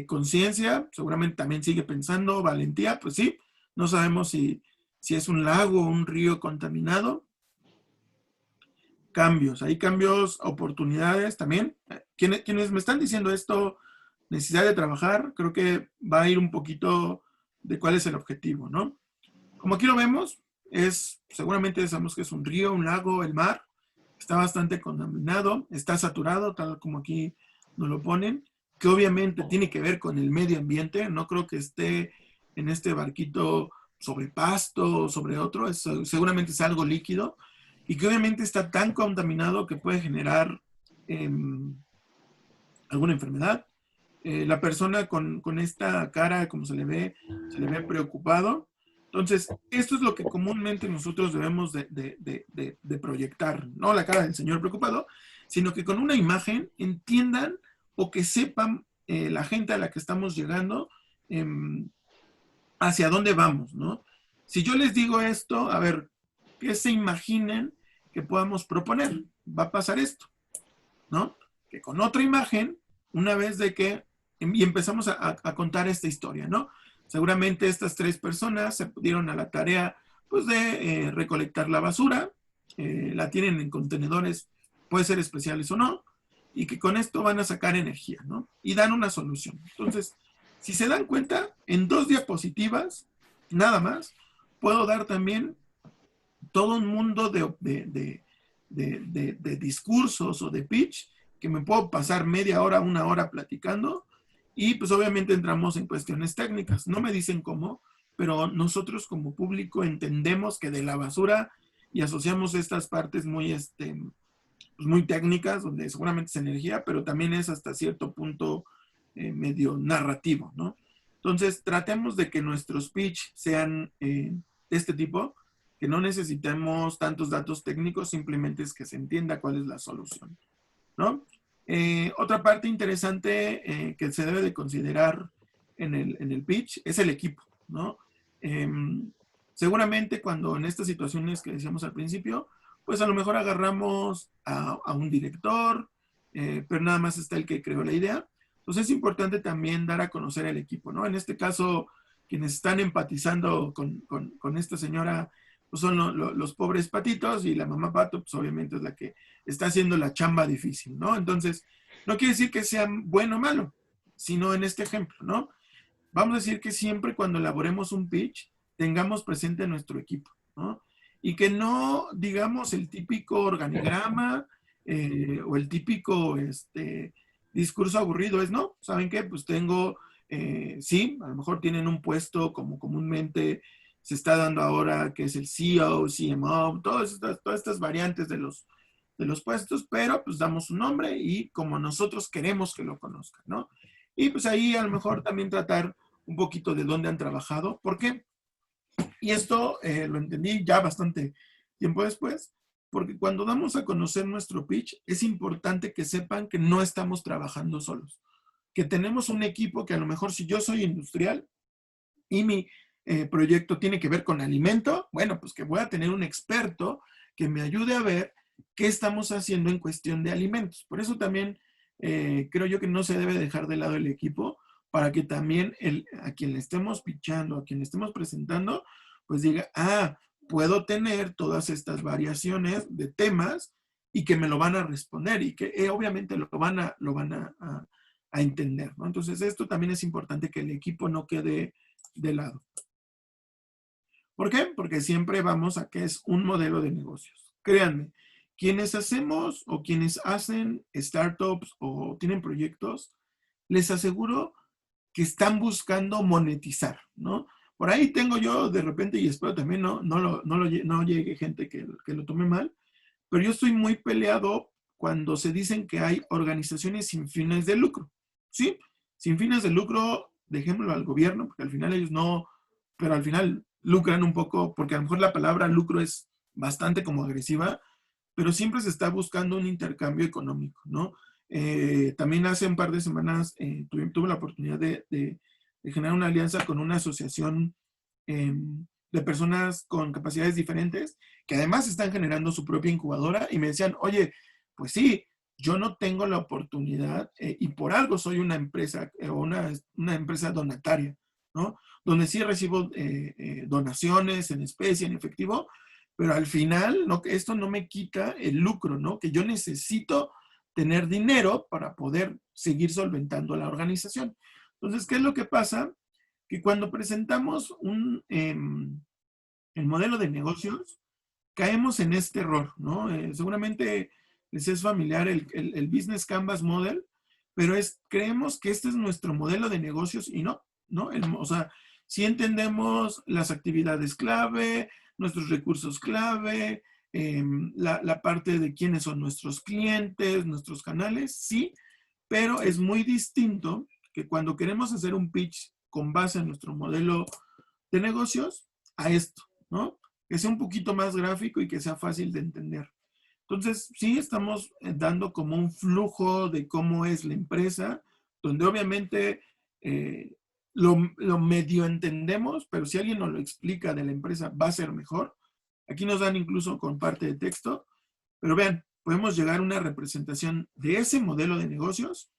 Conciencia, seguramente también sigue pensando. Valentía, pues sí. No sabemos si es un lago o un río contaminado. Cambios, hay cambios, oportunidades también. Quienes me están diciendo esto, necesidad de trabajar, creo que va a ir un poquito de cuál es el objetivo, ¿no? Como aquí lo vemos, seguramente sabemos que es un río, un lago, el mar, está bastante contaminado, está saturado, tal como aquí nos lo ponen, que obviamente tiene que ver con el medio ambiente. No creo que esté en este barquito sobre pasto o sobre otro, seguramente es algo líquido y que obviamente está tan contaminado que puede generar alguna enfermedad. La persona con esta cara, como se le ve preocupado. Entonces, esto es lo que comúnmente nosotros debemos de proyectar, no la cara del señor preocupado, sino que con una imagen entiendan o que sepan la gente a la que estamos llegando hacia dónde vamos, ¿no? Si yo les digo esto, a ver, que se imaginen que podamos proponer. Va a pasar esto, ¿no? Que con otra imagen, una vez de que, y empezamos a contar esta historia, ¿no? Seguramente estas 3 personas se dieron a la tarea, pues, de recolectar la basura, la tienen en contenedores, puede ser especiales o no, y que con esto van a sacar energía, ¿no? Y dan una solución. Entonces, Si se dan cuenta, en 2 diapositivas, nada más, puedo dar también todo un mundo de discursos o de pitch que me puedo pasar media hora, 1 hora platicando, y pues obviamente entramos en cuestiones técnicas. No me dicen cómo, pero nosotros como público entendemos que de la basura y asociamos estas partes muy, pues muy técnicas, donde seguramente es energía, pero también es hasta cierto punto medio narrativo, ¿no? Entonces, tratemos de que nuestros pitch sean de este tipo, que no necesitemos tantos datos técnicos, simplemente es que se entienda cuál es la solución, ¿no? Otra parte interesante que se debe de considerar en el pitch es el equipo, ¿no? Eh, Seguramente cuando en estas situaciones que decíamos al principio, pues a lo mejor agarramos a un director, pero nada más está el que creó la idea. Entonces es importante también dar a conocer al equipo, ¿no? En este caso, quienes están empatizando con esta señora pues son los pobres patitos, y la mamá pato pues obviamente es la que está haciendo la chamba difícil, ¿no? Entonces, no quiere decir que sea bueno o malo, sino en este ejemplo, ¿no? Vamos a decir que siempre cuando elaboremos un pitch, tengamos presente a nuestro equipo, ¿no? Y que no digamos el típico organigrama o el típico discurso aburrido, es, ¿no? ¿Saben qué? Pues tengo, sí, a lo mejor tienen un puesto como comúnmente se está dando ahora, que es el CEO, CMO, todas estas variantes de los puestos, pero pues damos un nombre y como nosotros queremos que lo conozcan, ¿no? Y pues ahí a lo mejor también tratar un poquito de dónde han trabajado. ¿Por qué? Y esto lo entendí ya bastante tiempo después, porque cuando damos a conocer nuestro pitch, es importante que sepan que no estamos trabajando solos, que tenemos un equipo que a lo mejor si yo soy industrial y mi proyecto tiene que ver con alimento, bueno, pues que voy a tener un experto que me ayude a ver qué estamos haciendo en cuestión de alimentos. Por eso también creo yo que no se debe dejar de lado el equipo, para que también a quien le estemos pitchando, a quien le estemos presentando, pues diga, ah, puedo tener todas estas variaciones de temas y que me lo van a responder y que obviamente lo van a entender, ¿no? Entonces esto también es importante, que el equipo no quede de lado. ¿Por qué? Porque siempre vamos a que es un modelo de negocios. Créanme, quienes hacemos o quienes hacen startups o tienen proyectos, les aseguro que están buscando monetizar, ¿no? Por ahí tengo yo de repente, y espero también no llegue gente que lo tome mal, pero yo estoy muy peleado cuando se dicen que hay organizaciones sin fines de lucro, ¿sí? Sin fines de lucro, dejémoslo al gobierno, porque al final ellos no, pero al final lucran un poco, porque a lo mejor la palabra lucro es bastante como agresiva, pero siempre se está buscando un intercambio económico, ¿no? También hace un par de semanas tuve la oportunidad de generar una alianza con una asociación de personas con capacidades diferentes, que además están generando su propia incubadora, y me decían, oye, pues sí, yo no tengo la oportunidad y por algo soy una empresa o una empresa donataria, ¿no? Donde sí recibo donaciones en especie, en efectivo, pero al final no, esto no me quita el lucro, ¿no? Que yo necesito tener dinero para poder seguir solventando la organización. Entonces, ¿qué es lo que pasa? Que cuando presentamos el modelo de negocios, caemos en este error, ¿no? Seguramente les es familiar el Business Canvas Model, pero creemos que este es nuestro modelo de negocios y no, ¿no? O sea, si entendemos las actividades clave, nuestros recursos clave, la parte de quiénes son nuestros clientes, nuestros canales, sí, pero es muy distinto que cuando queremos hacer un pitch con base en nuestro modelo de negocios a esto, ¿no? Que sea un poquito más gráfico y que sea fácil de entender. Entonces, sí estamos dando como un flujo de cómo es la empresa, donde obviamente lo medio entendemos, pero si alguien nos lo explica de la empresa va a ser mejor. Aquí nos dan incluso con parte de texto, pero vean, podemos llegar a una representación de ese modelo de negocios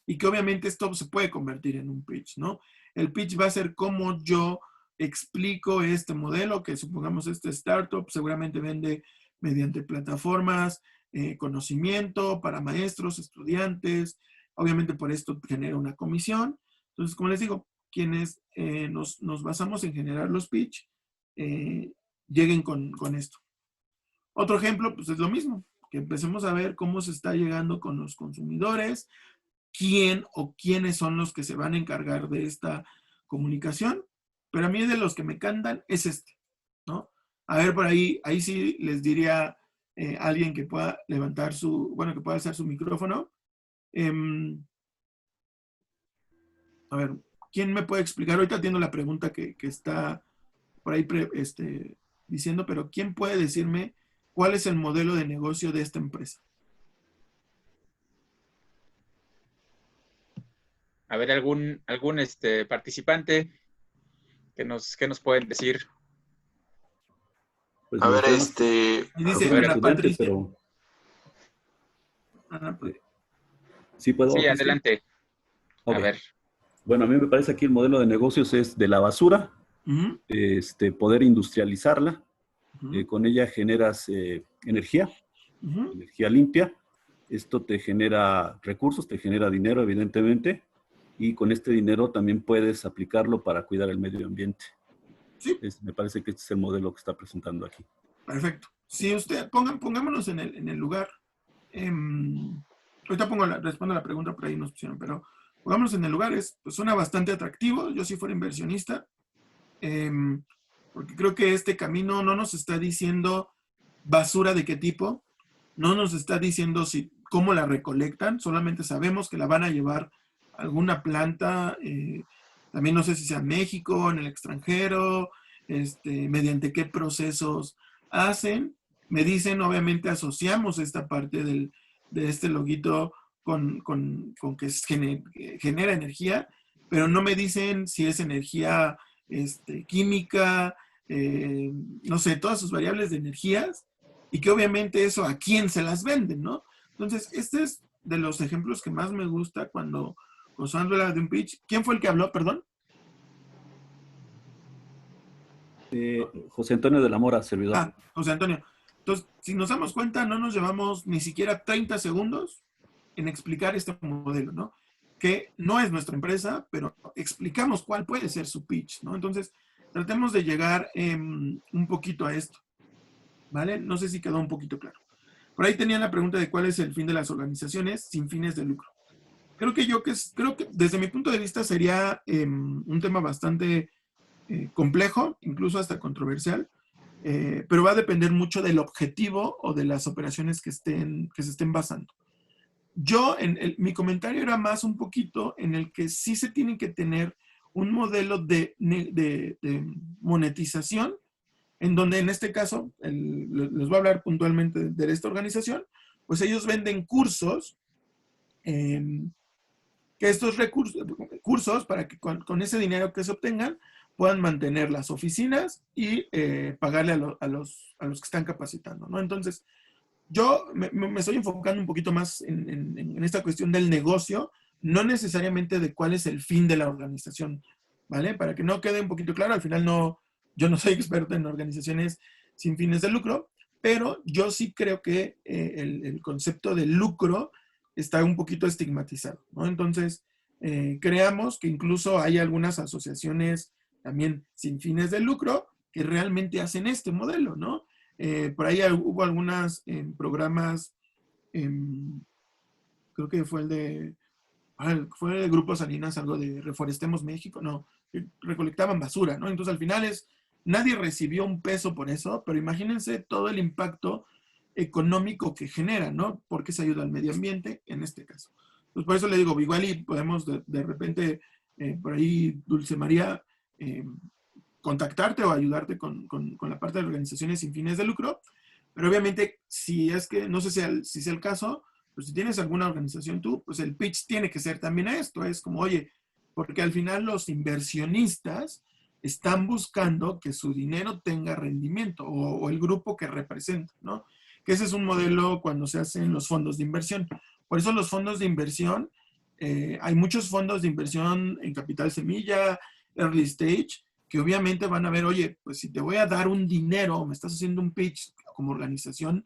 y que obviamente esto se puede convertir en un pitch, ¿no? El pitch va a ser cómo yo explico este modelo, que supongamos este startup seguramente vende mediante plataformas, conocimiento para maestros, estudiantes, obviamente por esto genera una comisión. Entonces, como les digo, quienes nos basamos en generar los pitch lleguen con esto. Otro ejemplo, pues es lo mismo, que empecemos a ver cómo se está llegando con los consumidores, quién o quiénes son los que se van a encargar de esta comunicación, pero a mí de los que me cantan es este, ¿no? A ver, por ahí sí les diría alguien que pueda levantar que pueda alzar su micrófono. A ver, ¿quién me puede explicar? Ahorita atiendo la pregunta que está por ahí diciendo, pero ¿quién puede decirme cuál es el modelo de negocio de esta empresa? A ver, algún participante que nos pueden decir. Pues A ver, Y dice a ver, Ana Patricia. pero Ana, pues. ¿sí puedo? Sí, adelante. Ok. A ver. Bueno, a mí me parece aquí el modelo de negocios es de la basura, poder industrializarla, con ella generas energía limpia. Esto te genera recursos, te genera dinero, evidentemente, y con este dinero también puedes aplicarlo para cuidar el medio ambiente. Sí. Me parece que este es el modelo que está presentando aquí. Perfecto. Si usted, pongámonos en el lugar. Ahorita respondo a la pregunta, por ahí nos pusieron, pero pongámonos en el lugar, suena bastante atractivo. Yo si fuera inversionista, porque creo que este camino no nos está diciendo basura de qué tipo, no nos está diciendo cómo la recolectan, solamente sabemos que la van a llevar a alguna planta, también no sé si sea en México, en el extranjero, mediante qué procesos hacen. Me dicen, obviamente asociamos esta parte de este loguito con que genera energía, pero no me dicen si es energía química, no sé, todas sus variables de energías, y que obviamente eso a quién se las venden, ¿no? Entonces, este es de los ejemplos que más me gusta cuando habla de un pitch. ¿Quién fue el que habló, perdón? José Antonio de la Mora, servidor. Ah, José Antonio. Entonces, si nos damos cuenta, no nos llevamos ni siquiera 30 segundos en explicar este modelo, ¿no? Que no es nuestra empresa, pero explicamos cuál puede ser su pitch, ¿no? Entonces, tratemos de llegar un poquito a esto, ¿vale? No sé si quedó un poquito claro. Por ahí tenían la pregunta de cuál es el fin de las organizaciones sin fines de lucro. Creo que desde mi punto de vista sería un tema bastante complejo, incluso hasta controversial, pero va a depender mucho del objetivo o de las operaciones que se estén basando. Yo, mi comentario era más un poquito en el que sí se tiene que tener un modelo de monetización, en donde en este caso, les voy a hablar puntualmente de esta organización, pues ellos venden cursos, que estos cursos para que con ese dinero que se obtengan puedan mantener las oficinas y pagarle a los que están capacitando, ¿no? Entonces, yo me estoy enfocando un poquito más en esta cuestión del negocio, no necesariamente de cuál es el fin de la organización, ¿vale? Para que no quede un poquito claro, al final yo no soy experto en organizaciones sin fines de lucro, pero yo sí creo que el concepto de lucro está un poquito estigmatizado, ¿no? Entonces, creamos que incluso hay algunas asociaciones también sin fines de lucro que realmente hacen este modelo, ¿no? Por ahí hubo algunos programas, creo que fue el de Grupo Salinas, algo de Reforestemos México, no, recolectaban basura, ¿no? Entonces al final nadie recibió un peso por eso, pero imagínense todo el impacto económico que genera, ¿no? Porque se ayuda al medio ambiente en este caso. Pues por eso le digo, igual y podemos de repente, por ahí, Dulce María, contactarte o ayudarte con la parte de organizaciones sin fines de lucro, pero obviamente si es que, no sé si sea el caso, pues si tienes alguna organización tú, pues el pitch tiene que ser también esto, es como, oye, porque al final los inversionistas están buscando que su dinero tenga rendimiento o el grupo que representa, ¿no? Que ese es un modelo cuando se hacen los fondos de inversión. Por eso los fondos de inversión, hay muchos fondos de inversión en capital semilla, early stage, que obviamente van a ver, oye, pues si te voy a dar un dinero, me estás haciendo un pitch como organización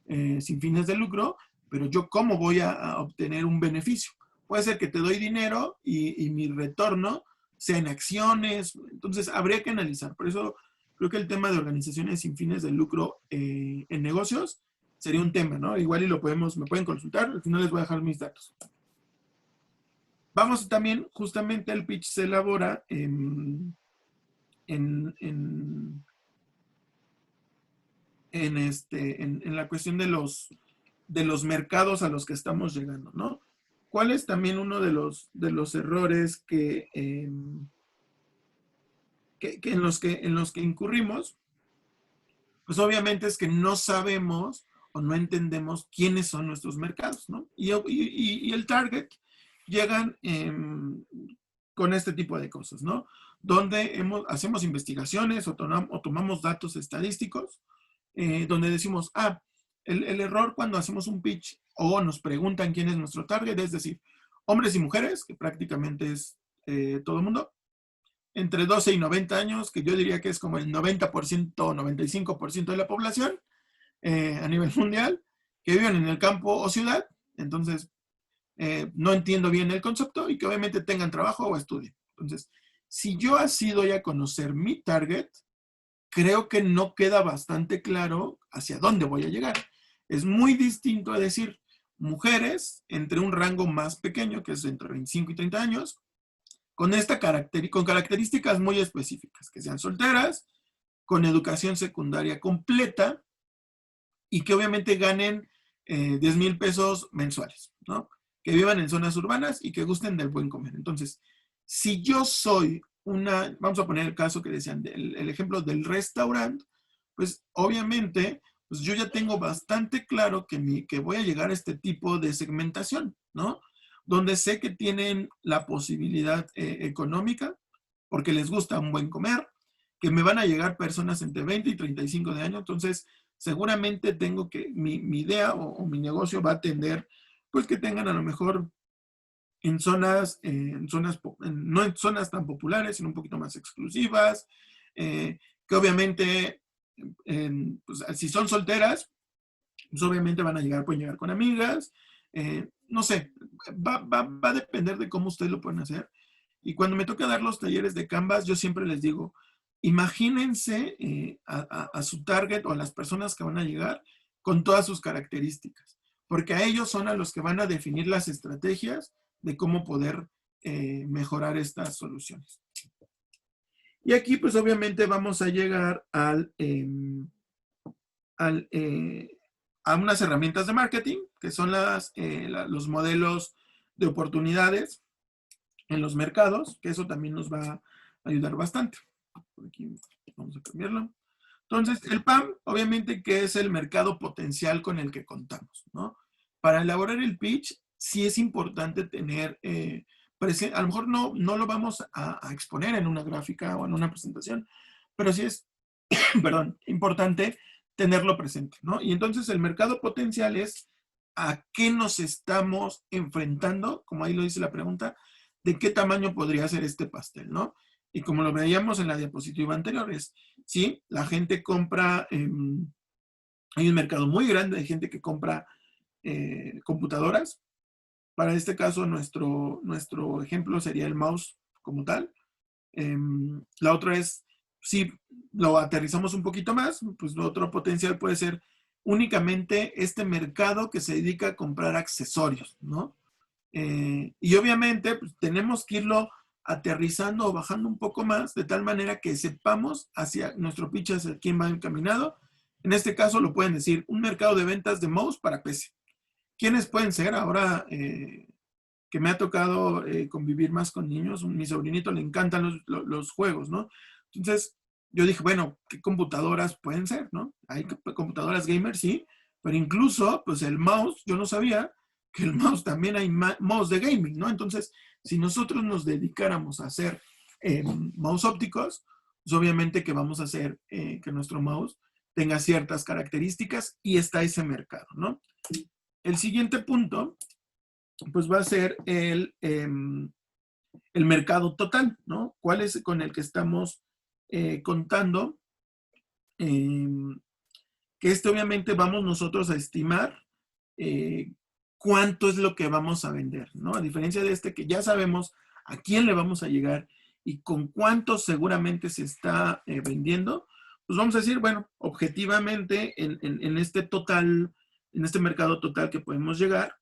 sin fines de lucro, pero yo cómo voy a obtener un beneficio. Puede ser que te doy dinero y mi retorno sea en acciones. Entonces, habría que analizar. Por eso creo que el tema de organizaciones sin fines de lucro en negocios sería un tema, ¿no? Igual y me pueden consultar, al final les voy a dejar mis datos. Vamos también, justamente el pitch se elabora en la cuestión de los mercados a los que estamos llegando, ¿no? ¿Cuál es también uno de los errores en los que incurrimos? Pues obviamente es que no sabemos o no entendemos quiénes son nuestros mercados, ¿no? Y el target llegan con este tipo de cosas, ¿no? Donde hacemos investigaciones o tomamos datos estadísticos, donde decimos, el error cuando hacemos un pitch o nos preguntan quién es nuestro target, es decir, hombres y mujeres, que prácticamente es todo el mundo, entre 12 y 90 años, que yo diría que es como el 90% o 95% de la población a nivel mundial, que viven en el campo o ciudad, entonces no entiendo bien el concepto y que obviamente tengan trabajo o estudien. Entonces, si yo así doy a conocer mi target, creo que no queda bastante claro hacia dónde voy a llegar. Es muy distinto a decir mujeres entre un rango más pequeño, que es entre 25 y 30 años, con características muy específicas, que sean solteras, con educación secundaria completa y que obviamente ganen 10,000 pesos mensuales, ¿no? Que vivan en zonas urbanas y que gusten del buen comer. Entonces, si yo soy vamos a poner el caso que decían, el ejemplo del restaurante, pues obviamente, pues yo ya tengo bastante claro que voy a llegar a este tipo de segmentación, ¿no? Donde sé que tienen la posibilidad económica, porque les gusta un buen comer, que me van a llegar personas entre 20 y 35 de años, entonces seguramente tengo que, mi idea o mi negocio va a tender, pues que tengan a lo mejor no en zonas tan populares, sino un poquito más exclusivas, que obviamente, pues, si son solteras, pues obviamente pueden llegar con amigas, no sé, va a depender de cómo ustedes lo pueden hacer. Y cuando me toca dar los talleres de Canvas, yo siempre les digo, imagínense a su target o a las personas que van a llegar con todas sus características, porque a ellos son a los que van a definir las estrategias de cómo poder mejorar estas soluciones. Y aquí, pues obviamente vamos a llegar a unas herramientas de marketing, que son los modelos de oportunidades en los mercados, que eso también nos va a ayudar bastante. Por aquí vamos a cambiarlo. Entonces, el PAM, obviamente, que es el mercado potencial con el que contamos, ¿no? Para elaborar el pitch, sí es importante tener presente, a lo mejor no lo vamos a exponer en una gráfica o en una presentación, pero sí es, perdón, importante tenerlo presente, ¿no? Y entonces el mercado potencial es a qué nos estamos enfrentando, como ahí lo dice la pregunta, de qué tamaño podría ser este pastel, ¿no? Y como lo veíamos en la diapositiva anterior, ¿sí? La gente compra, hay un mercado muy grande de gente que compra computadoras. Para este caso, nuestro ejemplo sería el mouse como tal. La otra es, si lo aterrizamos un poquito más, pues otro potencial puede ser únicamente este mercado que se dedica a comprar accesorios, ¿no? Y obviamente pues, tenemos que irlo aterrizando o bajando un poco más, de tal manera que sepamos hacia nuestro pitch, hacia quién va encaminado. En este caso lo pueden decir, un mercado de ventas de mouse para PC. ¿Quiénes pueden ser? Ahora que me ha tocado convivir más con niños, a mi sobrinito le encantan los juegos, ¿no? Entonces, yo dije, bueno, ¿qué computadoras pueden ser, no? Hay computadoras gamer, sí, pero incluso, pues el mouse, yo no sabía que el mouse también hay mouse de gaming, ¿no? Entonces, si nosotros nos dedicáramos a hacer mouse ópticos, pues obviamente que vamos a hacer que nuestro mouse tenga ciertas características y está ese mercado, ¿no? El siguiente punto, pues va a ser el mercado total, ¿no? ¿Cuál es con el que estamos contando? Que obviamente vamos nosotros a estimar cuánto es lo que vamos a vender, ¿no? A diferencia de que ya sabemos a quién le vamos a llegar y con cuánto seguramente se está vendiendo, pues vamos a decir, bueno, objetivamente en este total, en este mercado total que podemos llegar,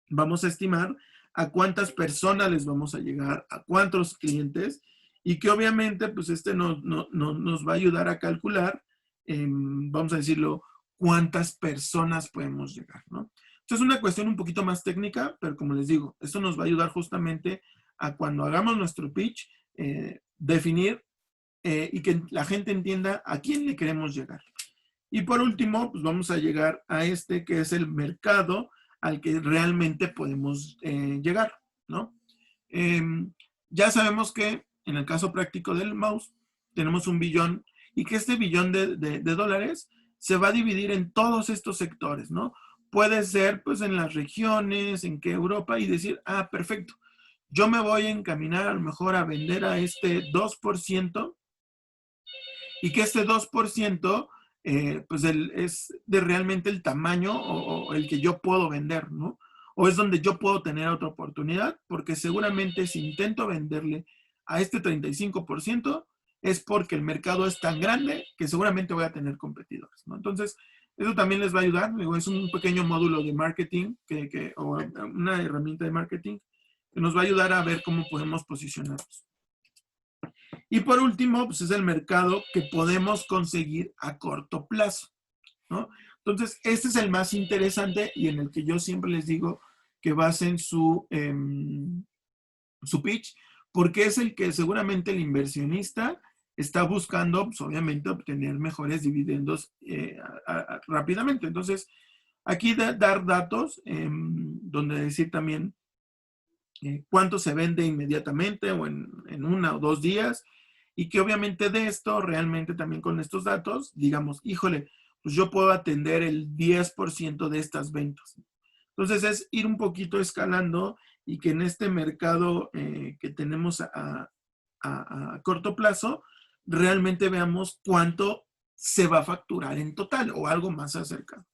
vamos a estimar a cuántas personas les vamos a llegar, a cuántos clientes, y que obviamente pues nos va a ayudar a calcular, vamos a decirlo, cuántas personas podemos llegar, ¿no? Esto es una cuestión un poquito más técnica, pero como les digo, esto nos va a ayudar justamente a cuando hagamos nuestro pitch, definir y que la gente entienda a quién le queremos llegar. Y por último, pues vamos a llegar a que es el mercado al que realmente podemos llegar, ¿no? Ya sabemos que en el caso práctico del mouse tenemos 1 billón y que este billón de dólares se va a dividir en todos estos sectores, ¿no? Puede ser pues en las regiones, en que Europa, y decir, perfecto, yo me voy a encaminar a lo mejor a vender a este 2% y que este 2% pues es de realmente el tamaño o el que yo puedo vender, ¿no? O es donde yo puedo tener otra oportunidad, porque seguramente si intento venderle a este 35%, es porque el mercado es tan grande que seguramente voy a tener competidores, ¿no? Entonces, eso también les va a ayudar. Digo, es un pequeño módulo de marketing o una herramienta de marketing que nos va a ayudar a ver cómo podemos posicionarnos. Y por último, pues es el mercado que podemos conseguir a corto plazo, ¿no? Entonces, este es el más interesante y en el que yo siempre les digo que basen su pitch, porque es el que seguramente el inversionista está buscando, pues obviamente, obtener mejores dividendos rápidamente. Entonces, aquí dar datos, donde decir también cuánto se vende inmediatamente o en 1 o 2 días, y que obviamente de esto, realmente también con estos datos, digamos, híjole, pues yo puedo atender el 10% de estas ventas. Entonces es ir un poquito escalando y que en este mercado que tenemos a corto plazo, realmente veamos cuánto se va a facturar en total o algo más acercado,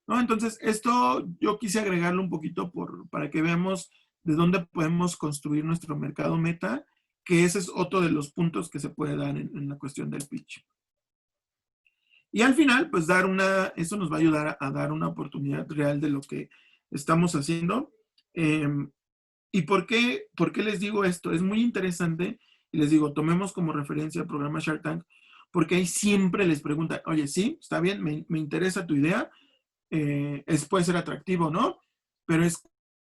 ¿no? Entonces, esto yo quise agregarlo un poquito para que veamos de dónde podemos construir nuestro mercado meta, que ese es otro de los puntos que se puede dar en la cuestión del pitch. Y al final, pues eso nos va a ayudar a dar una oportunidad real de lo que estamos haciendo. ¿Y por qué les digo esto? Es muy interesante, y les digo, tomemos como referencia el programa Shark Tank, porque ahí siempre les preguntan, oye, sí, está bien, me interesa tu idea, puede ser atractivo, ¿no? Pero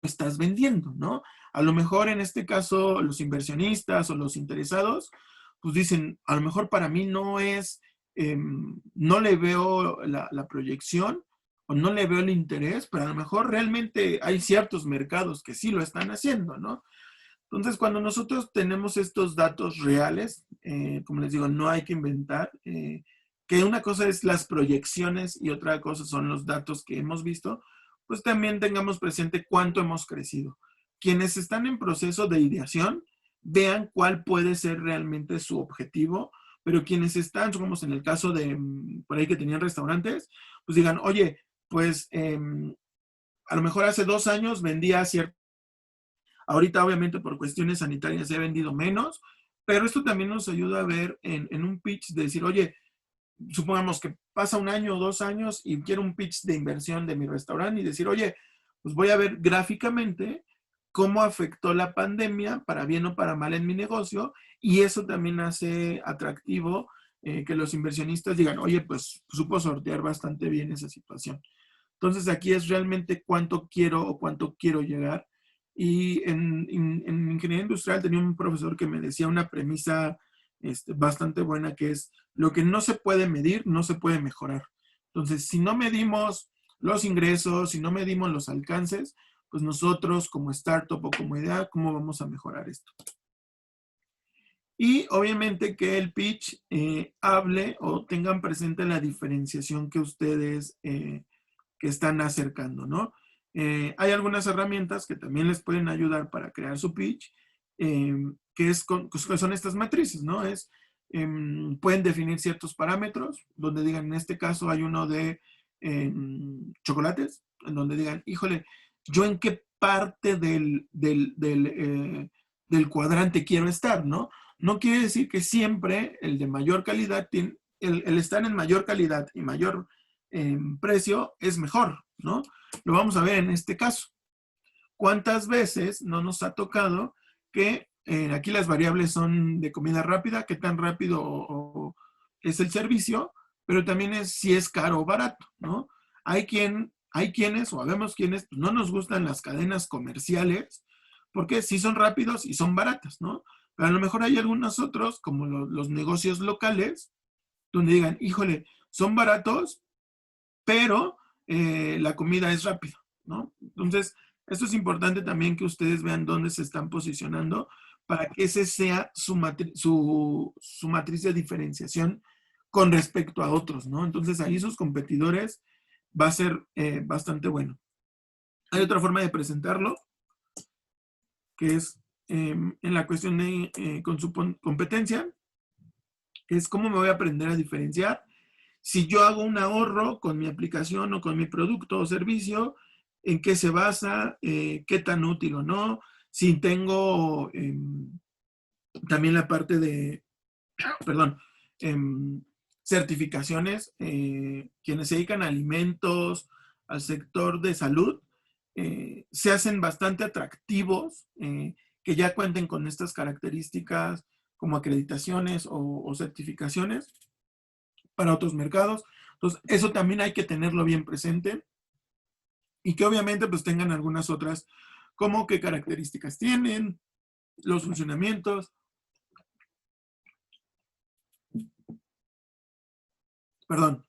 estás vendiendo, ¿no? A lo mejor en este caso los inversionistas o los interesados, pues dicen, a lo mejor para mí no le veo la proyección o no le veo el interés, pero a lo mejor realmente hay ciertos mercados que sí lo están haciendo, ¿no? Entonces, cuando nosotros tenemos estos datos reales, como les digo, no hay que inventar, que una cosa es las proyecciones y otra cosa son los datos que hemos visto, pues también tengamos presente cuánto hemos crecido. Quienes están en proceso de ideación, vean cuál puede ser realmente su objetivo, pero quienes están, como en el caso de, por ahí que tenían restaurantes, pues digan, oye, pues a lo mejor hace 2 años vendía cierto. Ahorita, obviamente, por cuestiones sanitarias he vendido menos, pero esto también nos ayuda a ver en un pitch de decir, oye, supongamos que pasa 1 año o 2 años y quiero un pitch de inversión de mi restaurante y decir, oye, pues voy a ver gráficamente cómo afectó la pandemia, para bien o para mal, en mi negocio, y eso también hace atractivo que los inversionistas digan, oye, pues supo sortear bastante bien esa situación. Entonces aquí es realmente cuánto quiero llegar. Y en ingeniería industrial tenía un profesor que me decía una premisa bastante buena, que es lo que no se puede medir, no se puede mejorar. Entonces, si no medimos los ingresos, si no medimos los alcances, pues nosotros como startup o como idea, ¿cómo vamos a mejorar esto? Y obviamente que el pitch hable o tengan presente la diferenciación que ustedes que están acercando, ¿no? Hay algunas herramientas que también les pueden ayudar para crear su pitch, que son estas matrices, ¿no? Pueden definir ciertos parámetros, donde digan, en este caso hay uno de chocolates, en donde digan, híjole, ¿yo en qué parte del cuadrante quiero estar, ¿no? No quiere decir que siempre el de mayor calidad, el estar en mayor calidad y mayor precio es mejor, ¿no? Lo vamos a ver en este caso. ¿Cuántas veces no nos ha tocado que aquí las variables son de comida rápida, qué tan rápido es el servicio, pero también es si es caro o barato, ¿no? Hay quienes, o habemos quienes, pues no nos gustan las cadenas comerciales, porque sí son rápidos y son baratas, ¿no? Pero a lo mejor hay algunos otros, como los negocios locales, donde digan, híjole, son baratos, pero la comida es rápida, ¿no? Entonces, esto es importante también que ustedes vean dónde se están posicionando para que ese sea su matriz de diferenciación con respecto a otros, ¿no? Entonces, ahí sus competidores va a ser bastante bueno. Hay otra forma de presentarlo, que es en la cuestión de con su competencia, que es cómo me voy a aprender a diferenciar. Si yo hago un ahorro con mi aplicación o con mi producto o servicio, ¿en qué se basa? ¿Qué tan útil o no? Si tengo también la parte de, perdón, certificaciones, quienes se dedican a alimentos, al sector de salud, se hacen bastante atractivos, que ya cuenten con estas características como acreditaciones o certificaciones para otros mercados. Entonces, eso también hay que tenerlo bien presente y que obviamente pues tengan algunas otras, como qué características tienen, los funcionamientos. Perdón.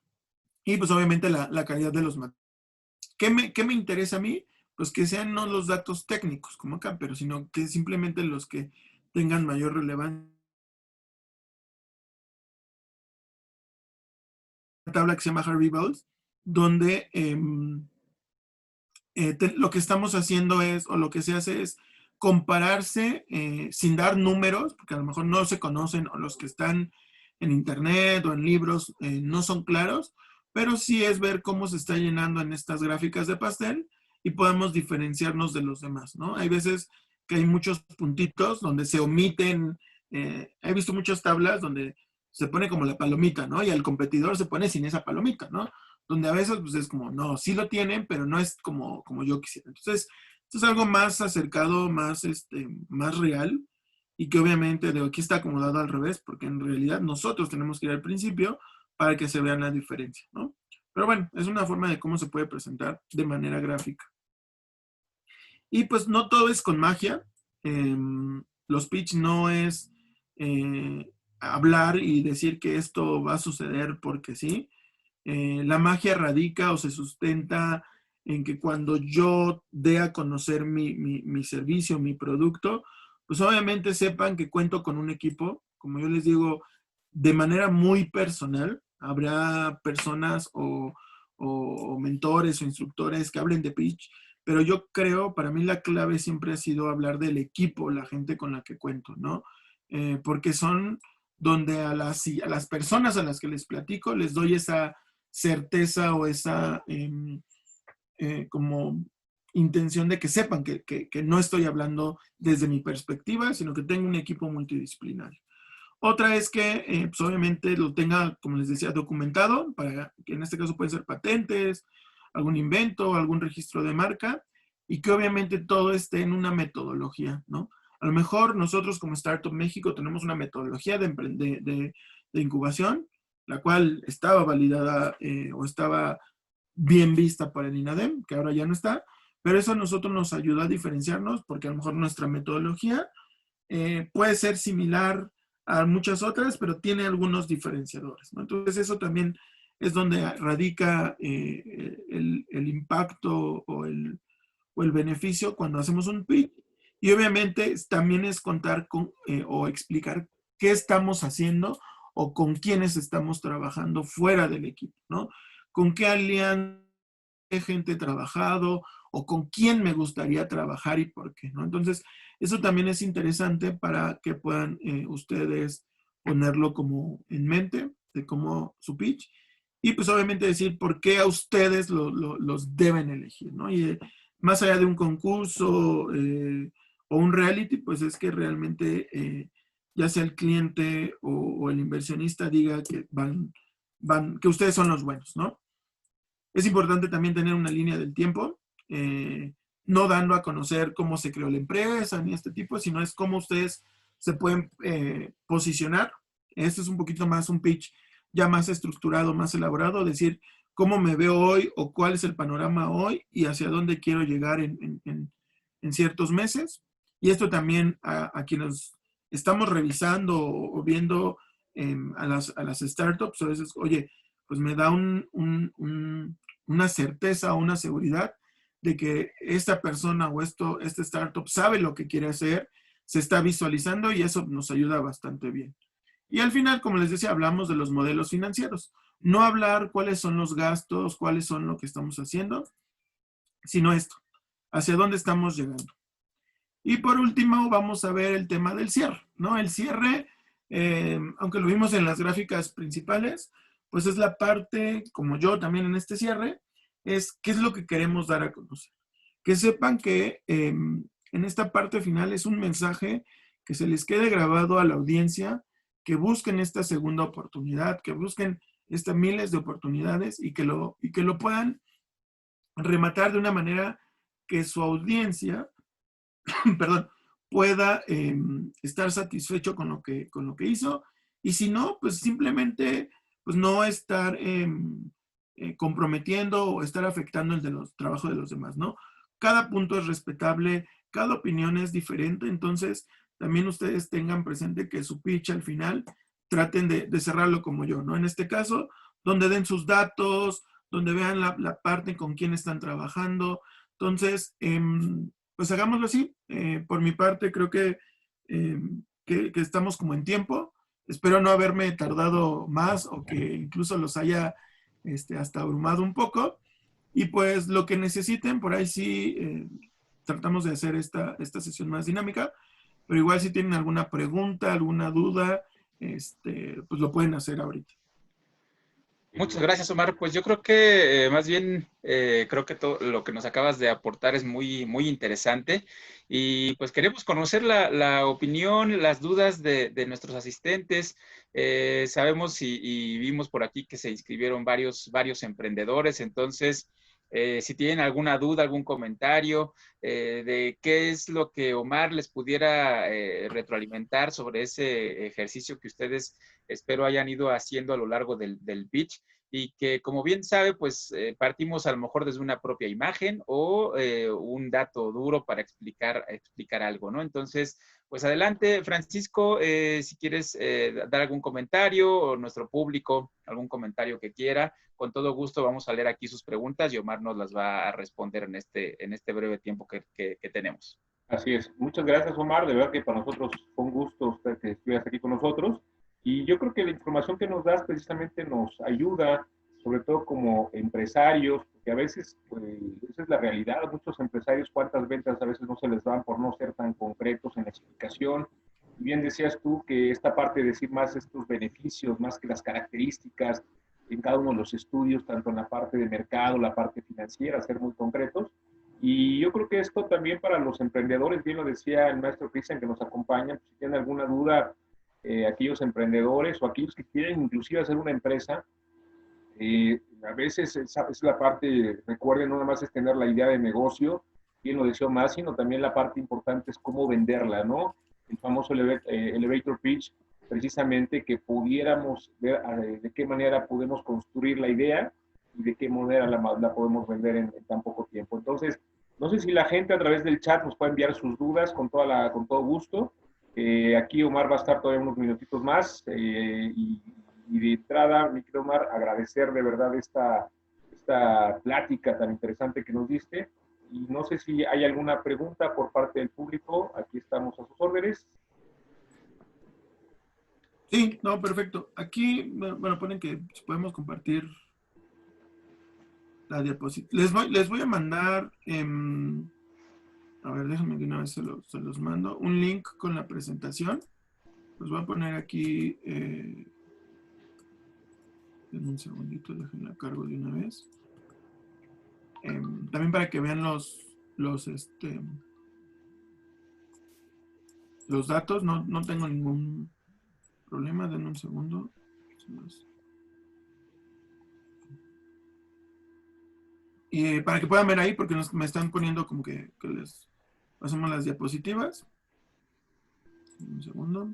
Y pues obviamente la calidad de los materiales. ¿Qué me interesa a mí? Pues que sean no los datos técnicos como acá, pero sino que simplemente los que tengan mayor relevancia. Una tabla que se llama Harvey Balls, donde lo que estamos haciendo es, o lo que se hace es compararse sin dar números, porque a lo mejor no se conocen, o los que están en internet o en libros no son claros, pero sí es ver cómo se está llenando en estas gráficas de pastel y podemos diferenciarnos de los demás, ¿no? Hay veces que hay muchos puntitos donde se omiten, he visto muchas tablas donde se pone como la palomita, ¿no? Y al competidor se pone sin esa palomita, ¿no? Donde a veces pues es como, no, sí lo tienen, pero no es como yo quisiera. Entonces, esto es algo más acercado, más real, y que obviamente de aquí está acomodado al revés, porque en realidad nosotros tenemos que ir al principio para que se vea la diferencia, ¿no? Pero bueno, es una forma de cómo se puede presentar de manera gráfica. Y pues no todo es con magia. Los pitch no es hablar y decir que esto va a suceder porque sí. La magia radica o se sustenta en que cuando yo dé a conocer mi servicio, mi producto, pues obviamente sepan que cuento con un equipo, como yo les digo, de manera muy personal. Habrá personas o mentores o instructores que hablen de pitch, pero yo creo, para mí la clave siempre ha sido hablar del equipo, la gente con la que cuento, ¿no? Porque son donde a las personas a las que les platico les doy esa certeza o esa como intención de que sepan que no estoy hablando desde mi perspectiva, sino que tengo un equipo multidisciplinario. Otra es que pues obviamente lo tenga, como les decía, documentado, para que en este caso pueden ser patentes, algún invento, algún registro de marca, y que obviamente todo esté en una metodología, ¿no? A lo mejor nosotros como Startup México tenemos una metodología de incubación, la cual estaba validada o estaba bien vista por el INADEM, que ahora ya no está, pero eso a nosotros nos ayuda a diferenciarnos porque a lo mejor nuestra metodología puede ser similar a muchas otras, pero tiene algunos diferenciadores, ¿no? Entonces eso también es donde radica el impacto o el beneficio cuando hacemos un pitch. Y obviamente también es contar con o explicar qué estamos haciendo o con quiénes estamos trabajando fuera del equipo, ¿no? Con qué alianza gente he trabajado o con quién me gustaría trabajar y por qué, ¿no? Entonces, eso también es interesante para que puedan ustedes ponerlo como en mente de cómo su pitch y pues obviamente decir por qué a ustedes los deben elegir, ¿no? Y más allá de un concurso o un reality, pues es que realmente ya sea el cliente o el inversionista diga que que ustedes son los buenos, ¿no? Es importante también tener una línea del tiempo, no dando a conocer cómo se creó la empresa ni este tipo, sino es cómo ustedes se pueden posicionar. Este es un poquito más un pitch ya más estructurado, más elaborado, decir cómo me veo hoy o cuál es el panorama hoy y hacia dónde quiero llegar en ciertos meses. Y esto también a quienes estamos revisando o viendo a las startups, a veces, oye, pues me da una certeza o una seguridad de que esta persona o este startup sabe lo que quiere hacer, se está visualizando y eso nos ayuda bastante bien. Y al final, como les decía, hablamos de los modelos financieros. No hablar cuáles son los gastos, cuáles son lo que estamos haciendo, sino esto, hacia dónde estamos llegando. Y por último, vamos a ver el tema del cierre, ¿no? El cierre, aunque lo vimos en las gráficas principales, pues es la parte, como yo también en este cierre, es qué es lo que queremos dar a conocer. Que sepan que en esta parte final es un mensaje que se les quede grabado a la audiencia, que busquen esta segunda oportunidad, que busquen estas miles de oportunidades y que lo puedan rematar de una manera que su audiencia perdón, pueda estar satisfecho con lo que hizo, y si no, pues simplemente pues no estar comprometiendo o estar afectando el de los trabajos de los demás, ¿no? Cada punto es respetable, cada opinión es diferente, entonces también ustedes tengan presente que su pitch al final traten de cerrarlo como yo, ¿no? En este caso, donde den sus datos, donde vean la parte con quién están trabajando. Entonces, pues hagámoslo así. Por mi parte, creo que estamos como en tiempo. Espero no haberme tardado más o que incluso los haya hasta abrumado un poco. Y pues lo que necesiten, por ahí sí tratamos de hacer esta sesión más dinámica. Pero igual si tienen alguna pregunta, alguna duda, pues lo pueden hacer ahorita. Muchas gracias, Omar. Pues yo creo que más bien creo que todo lo que nos acabas de aportar es muy, muy interesante y pues queremos conocer la opinión, las dudas de nuestros asistentes. Sabemos y vimos por aquí que se inscribieron varios emprendedores, entonces si tienen alguna duda, algún comentario de qué es lo que Omar les pudiera retroalimentar sobre ese ejercicio que ustedes espero hayan ido haciendo a lo largo del pitch y que, como bien sabe, pues partimos a lo mejor desde una propia imagen o un dato duro para explicar algo, ¿no? Entonces, pues adelante, Francisco, si quieres dar algún comentario o nuestro público, algún comentario que quiera, con todo gusto vamos a leer aquí sus preguntas y Omar nos las va a responder en este breve tiempo que tenemos. Así es. Muchas gracias, Omar. De verdad que para nosotros fue un gusto usted que estuvieras aquí con nosotros. Y yo creo que la información que nos das precisamente nos ayuda, sobre todo como empresarios, porque a veces, pues, esa es la realidad. A muchos empresarios, cuántas ventas a veces no se les dan por no ser tan concretos en la explicación. Y bien decías tú que esta parte de decir más estos beneficios, más que las características en cada uno de los estudios, tanto en la parte de mercado, la parte financiera, ser muy concretos. Y yo creo que esto también para los emprendedores, bien lo decía el maestro Cristian que nos acompaña, pues, si tienen alguna duda, aquellos emprendedores o aquellos que quieren inclusive hacer una empresa, a veces es la parte, recuerden, no nada más es tener la idea de negocio, bien lo decía más, sino también la parte importante es cómo venderla, ¿no? El famoso elevator pitch, precisamente que pudiéramos ver de qué manera podemos construir la idea y de qué manera la podemos vender en tan poco tiempo. Entonces, no sé si la gente a través del chat nos puede enviar sus dudas con todo gusto. Aquí Omar va a estar todavía unos minutitos más y de entrada, mi querido Omar, agradecer de verdad esta plática tan interesante que nos diste. Y no sé si hay alguna pregunta por parte del público. Aquí estamos a sus órdenes. Sí, no, perfecto. Aquí, bueno, ponen que podemos compartir la diapositiva. Les voy a mandar, a ver, déjenme que una vez se los mando, un link con la presentación. Los voy a poner aquí, denme un segundito, déjenla cargo de una vez. También para que vean los los datos, no tengo ningún problema, denme un segundo. Y para que puedan ver ahí, porque me están poniendo como que les pasamos las diapositivas. Un segundo.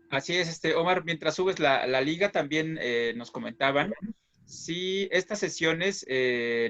Así es, Omar, mientras subes la liga, también nos comentaban, sí, estas sesiones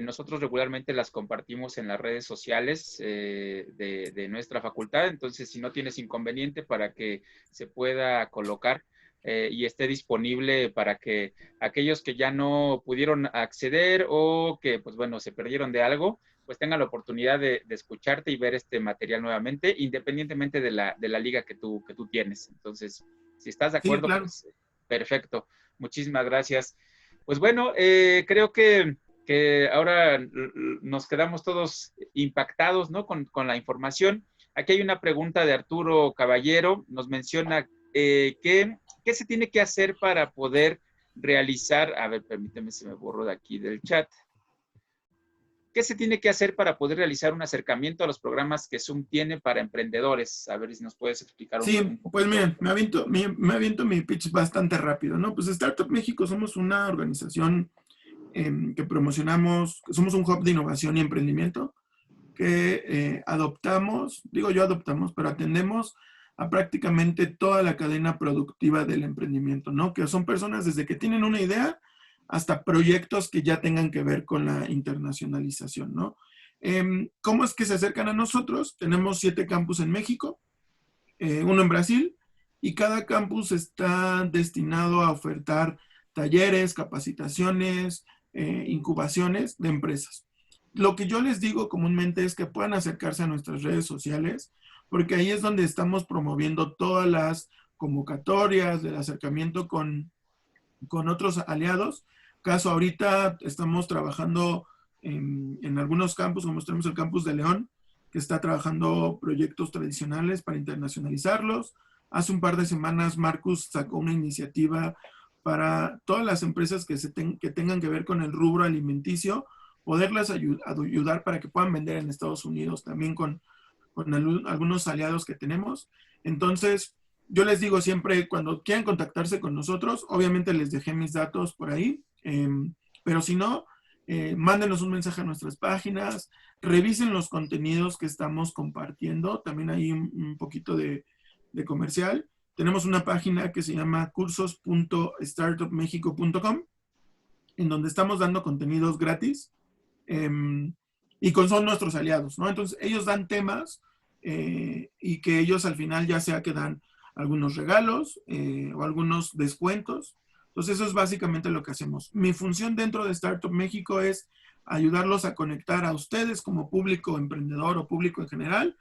nosotros regularmente las compartimos en las redes sociales de nuestra facultad, entonces si no tienes inconveniente para que se pueda colocar y esté disponible para que aquellos que ya no pudieron acceder o que, pues bueno, se perdieron de algo, pues tengan la oportunidad de escucharte y ver este material nuevamente, independientemente de la liga que tú tienes. Entonces, si estás de acuerdo, sí, claro, pues perfecto. Muchísimas gracias. Pues bueno, creo que ahora nos quedamos todos impactados, ¿no? Con la información. Aquí hay una pregunta de Arturo Caballero. Nos menciona ¿qué se tiene que hacer para poder realizar? A ver, permíteme, se me borró de aquí del chat. ¿Qué se tiene que hacer para poder realizar un acercamiento a los programas que Zoom tiene para emprendedores? A ver si nos puedes explicar un poco. Sí, pues miren, me aviento mi pitch bastante rápido, ¿no? Pues Startup México somos una organización que promocionamos, somos un hub de innovación y emprendimiento que adoptamos, digo yo adoptamos, pero atendemos a prácticamente toda la cadena productiva del emprendimiento, ¿no? Que son personas desde que tienen una idea hasta proyectos que ya tengan que ver con la internacionalización, ¿no? ¿Cómo es que se acercan a nosotros? Tenemos 7 campus en México, uno en Brasil, y cada campus está destinado a ofertar talleres, capacitaciones, incubaciones de empresas. Lo que yo les digo comúnmente es que puedan acercarse a nuestras redes sociales, porque ahí es donde estamos promoviendo todas las convocatorias del acercamiento con otros aliados. Caso ahorita estamos trabajando en algunos campus, como tenemos el campus de León, que está trabajando proyectos tradicionales para internacionalizarlos. Hace un par de semanas Marcus sacó una iniciativa para todas las empresas que tengan que ver con el rubro alimenticio, poderlas ayudar para que puedan vender en Estados Unidos, también con algunos aliados que tenemos. Entonces, yo les digo siempre, cuando quieran contactarse con nosotros, obviamente les dejé mis datos por ahí, pero si no, mándenos un mensaje a nuestras páginas, revisen los contenidos que estamos compartiendo, también hay un poquito de comercial. Tenemos una página que se llama cursos.startupmexico.com, en donde estamos dando contenidos gratis, y son nuestros aliados, ¿no? Entonces, ellos dan temas y que ellos al final ya sea que dan algunos regalos o algunos descuentos. Entonces, eso es básicamente lo que hacemos. Mi función dentro de Startup México es ayudarlos a conectar a ustedes como público emprendedor o público en general,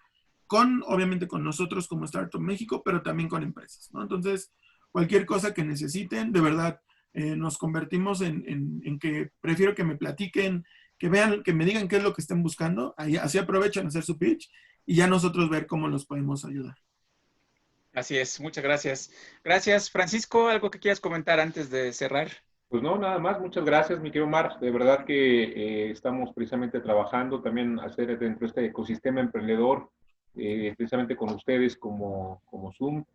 obviamente con nosotros como Startup México, pero también con empresas, ¿no? Entonces, cualquier cosa que necesiten, de verdad, nos convertimos en que prefiero que me platiquen, que vean, que me digan qué es lo que estén buscando, así aprovechan a hacer su pitch y ya nosotros ver cómo los podemos ayudar. Así es, muchas gracias. Gracias, Francisco, ¿algo que quieras comentar antes de cerrar? Pues no, nada más, muchas gracias, mi querido Omar. De verdad que estamos precisamente trabajando también hacer dentro de este ecosistema emprendedor, precisamente con ustedes como Zoom,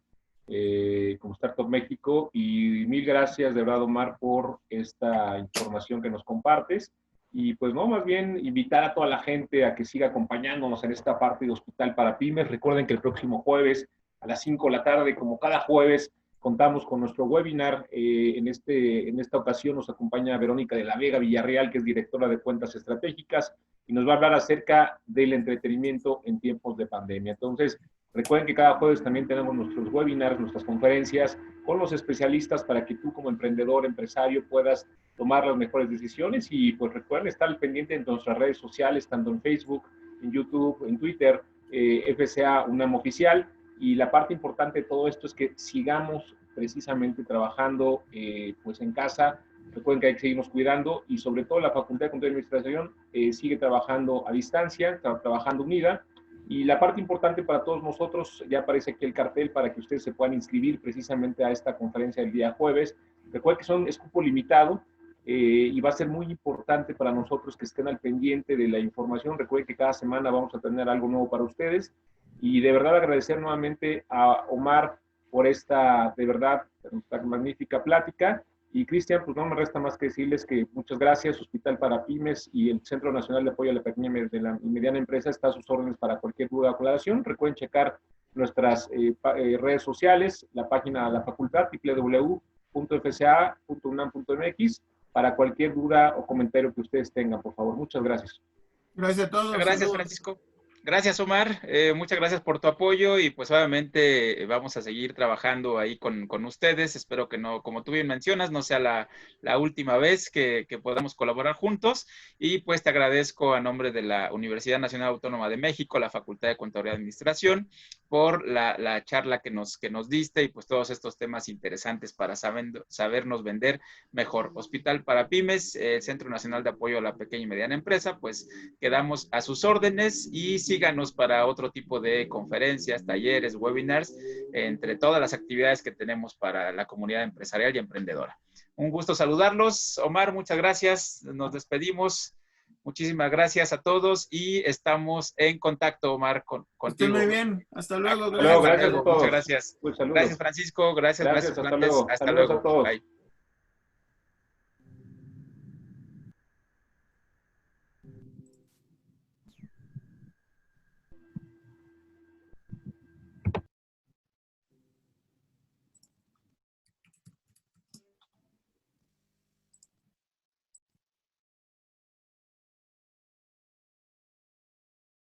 como Startup México, y mil gracias de verdad, Omar, por esta información que nos compartes. Y pues no, más bien invitar a toda la gente a que siga acompañándonos en esta parte de Hospital para Pymes. Recuerden que el próximo jueves a las 5 de la tarde, como cada jueves, contamos con nuestro webinar. En esta ocasión nos acompaña Verónica de la Vega Villarreal, que es directora de cuentas estratégicas, y nos va a hablar acerca del entretenimiento en tiempos de pandemia. Entonces, recuerden que cada jueves también tenemos nuestros webinars, nuestras conferencias con los especialistas para que tú como emprendedor, empresario, puedas tomar las mejores decisiones. Y pues recuerden estar al pendiente en nuestras redes sociales, tanto en Facebook, en YouTube, en Twitter, FCA UNAM Oficial. Y la parte importante de todo esto es que sigamos precisamente trabajando pues en casa. Recuerden que hay que seguirnos cuidando y sobre todo la Facultad de Contaduría y Administración sigue trabajando a distancia, trabajando unida. Y la parte importante para todos nosotros, ya aparece aquí el cartel para que ustedes se puedan inscribir precisamente a esta conferencia del día jueves. Recuerden que es cupo limitado. y va a ser muy importante para nosotros que estén al pendiente de la información. Recuerden que cada semana vamos a tener algo nuevo para ustedes, y de verdad agradecer nuevamente a Omar por esta, de verdad, esta magnífica plática. Y Cristian, pues no me resta más que decirles que muchas gracias. Hospital para Pymes y el Centro Nacional de Apoyo a la Pequeña y Mediana Empresa está a sus órdenes para cualquier duda o aclaración. Recuerden checar nuestras redes sociales, la página de la facultad, www.fca.unam.mx, para cualquier duda o comentario que ustedes tengan, por favor. Muchas gracias. Gracias a todos. Gracias, saludos. Francisco. Gracias, Omar. Muchas gracias por tu apoyo y pues obviamente vamos a seguir trabajando ahí con ustedes. Espero que no, como tú bien mencionas, no sea la última vez que podamos colaborar juntos. Y pues te agradezco a nombre de la Universidad Nacional Autónoma de México, la Facultad de Contaduría y Administración, por la charla que nos diste y pues todos estos temas interesantes para sabernos vender mejor. Hospital para Pymes, Centro Nacional de Apoyo a la Pequeña y Mediana Empresa, pues quedamos a sus órdenes y síganos para otro tipo de conferencias, talleres, webinars, entre todas las actividades que tenemos para la comunidad empresarial y emprendedora. Un gusto saludarlos. Omar, muchas gracias. Nos despedimos. Muchísimas gracias a todos y estamos en contacto, Omar, contigo. Estén muy bien. Hasta luego. Hasta luego. Gracias a todos. Muchas gracias. Pues, saludos. Gracias, Francisco. Gracias, Gracias, hasta Hernández. luego. Hasta Saludos luego. a todos. Bye.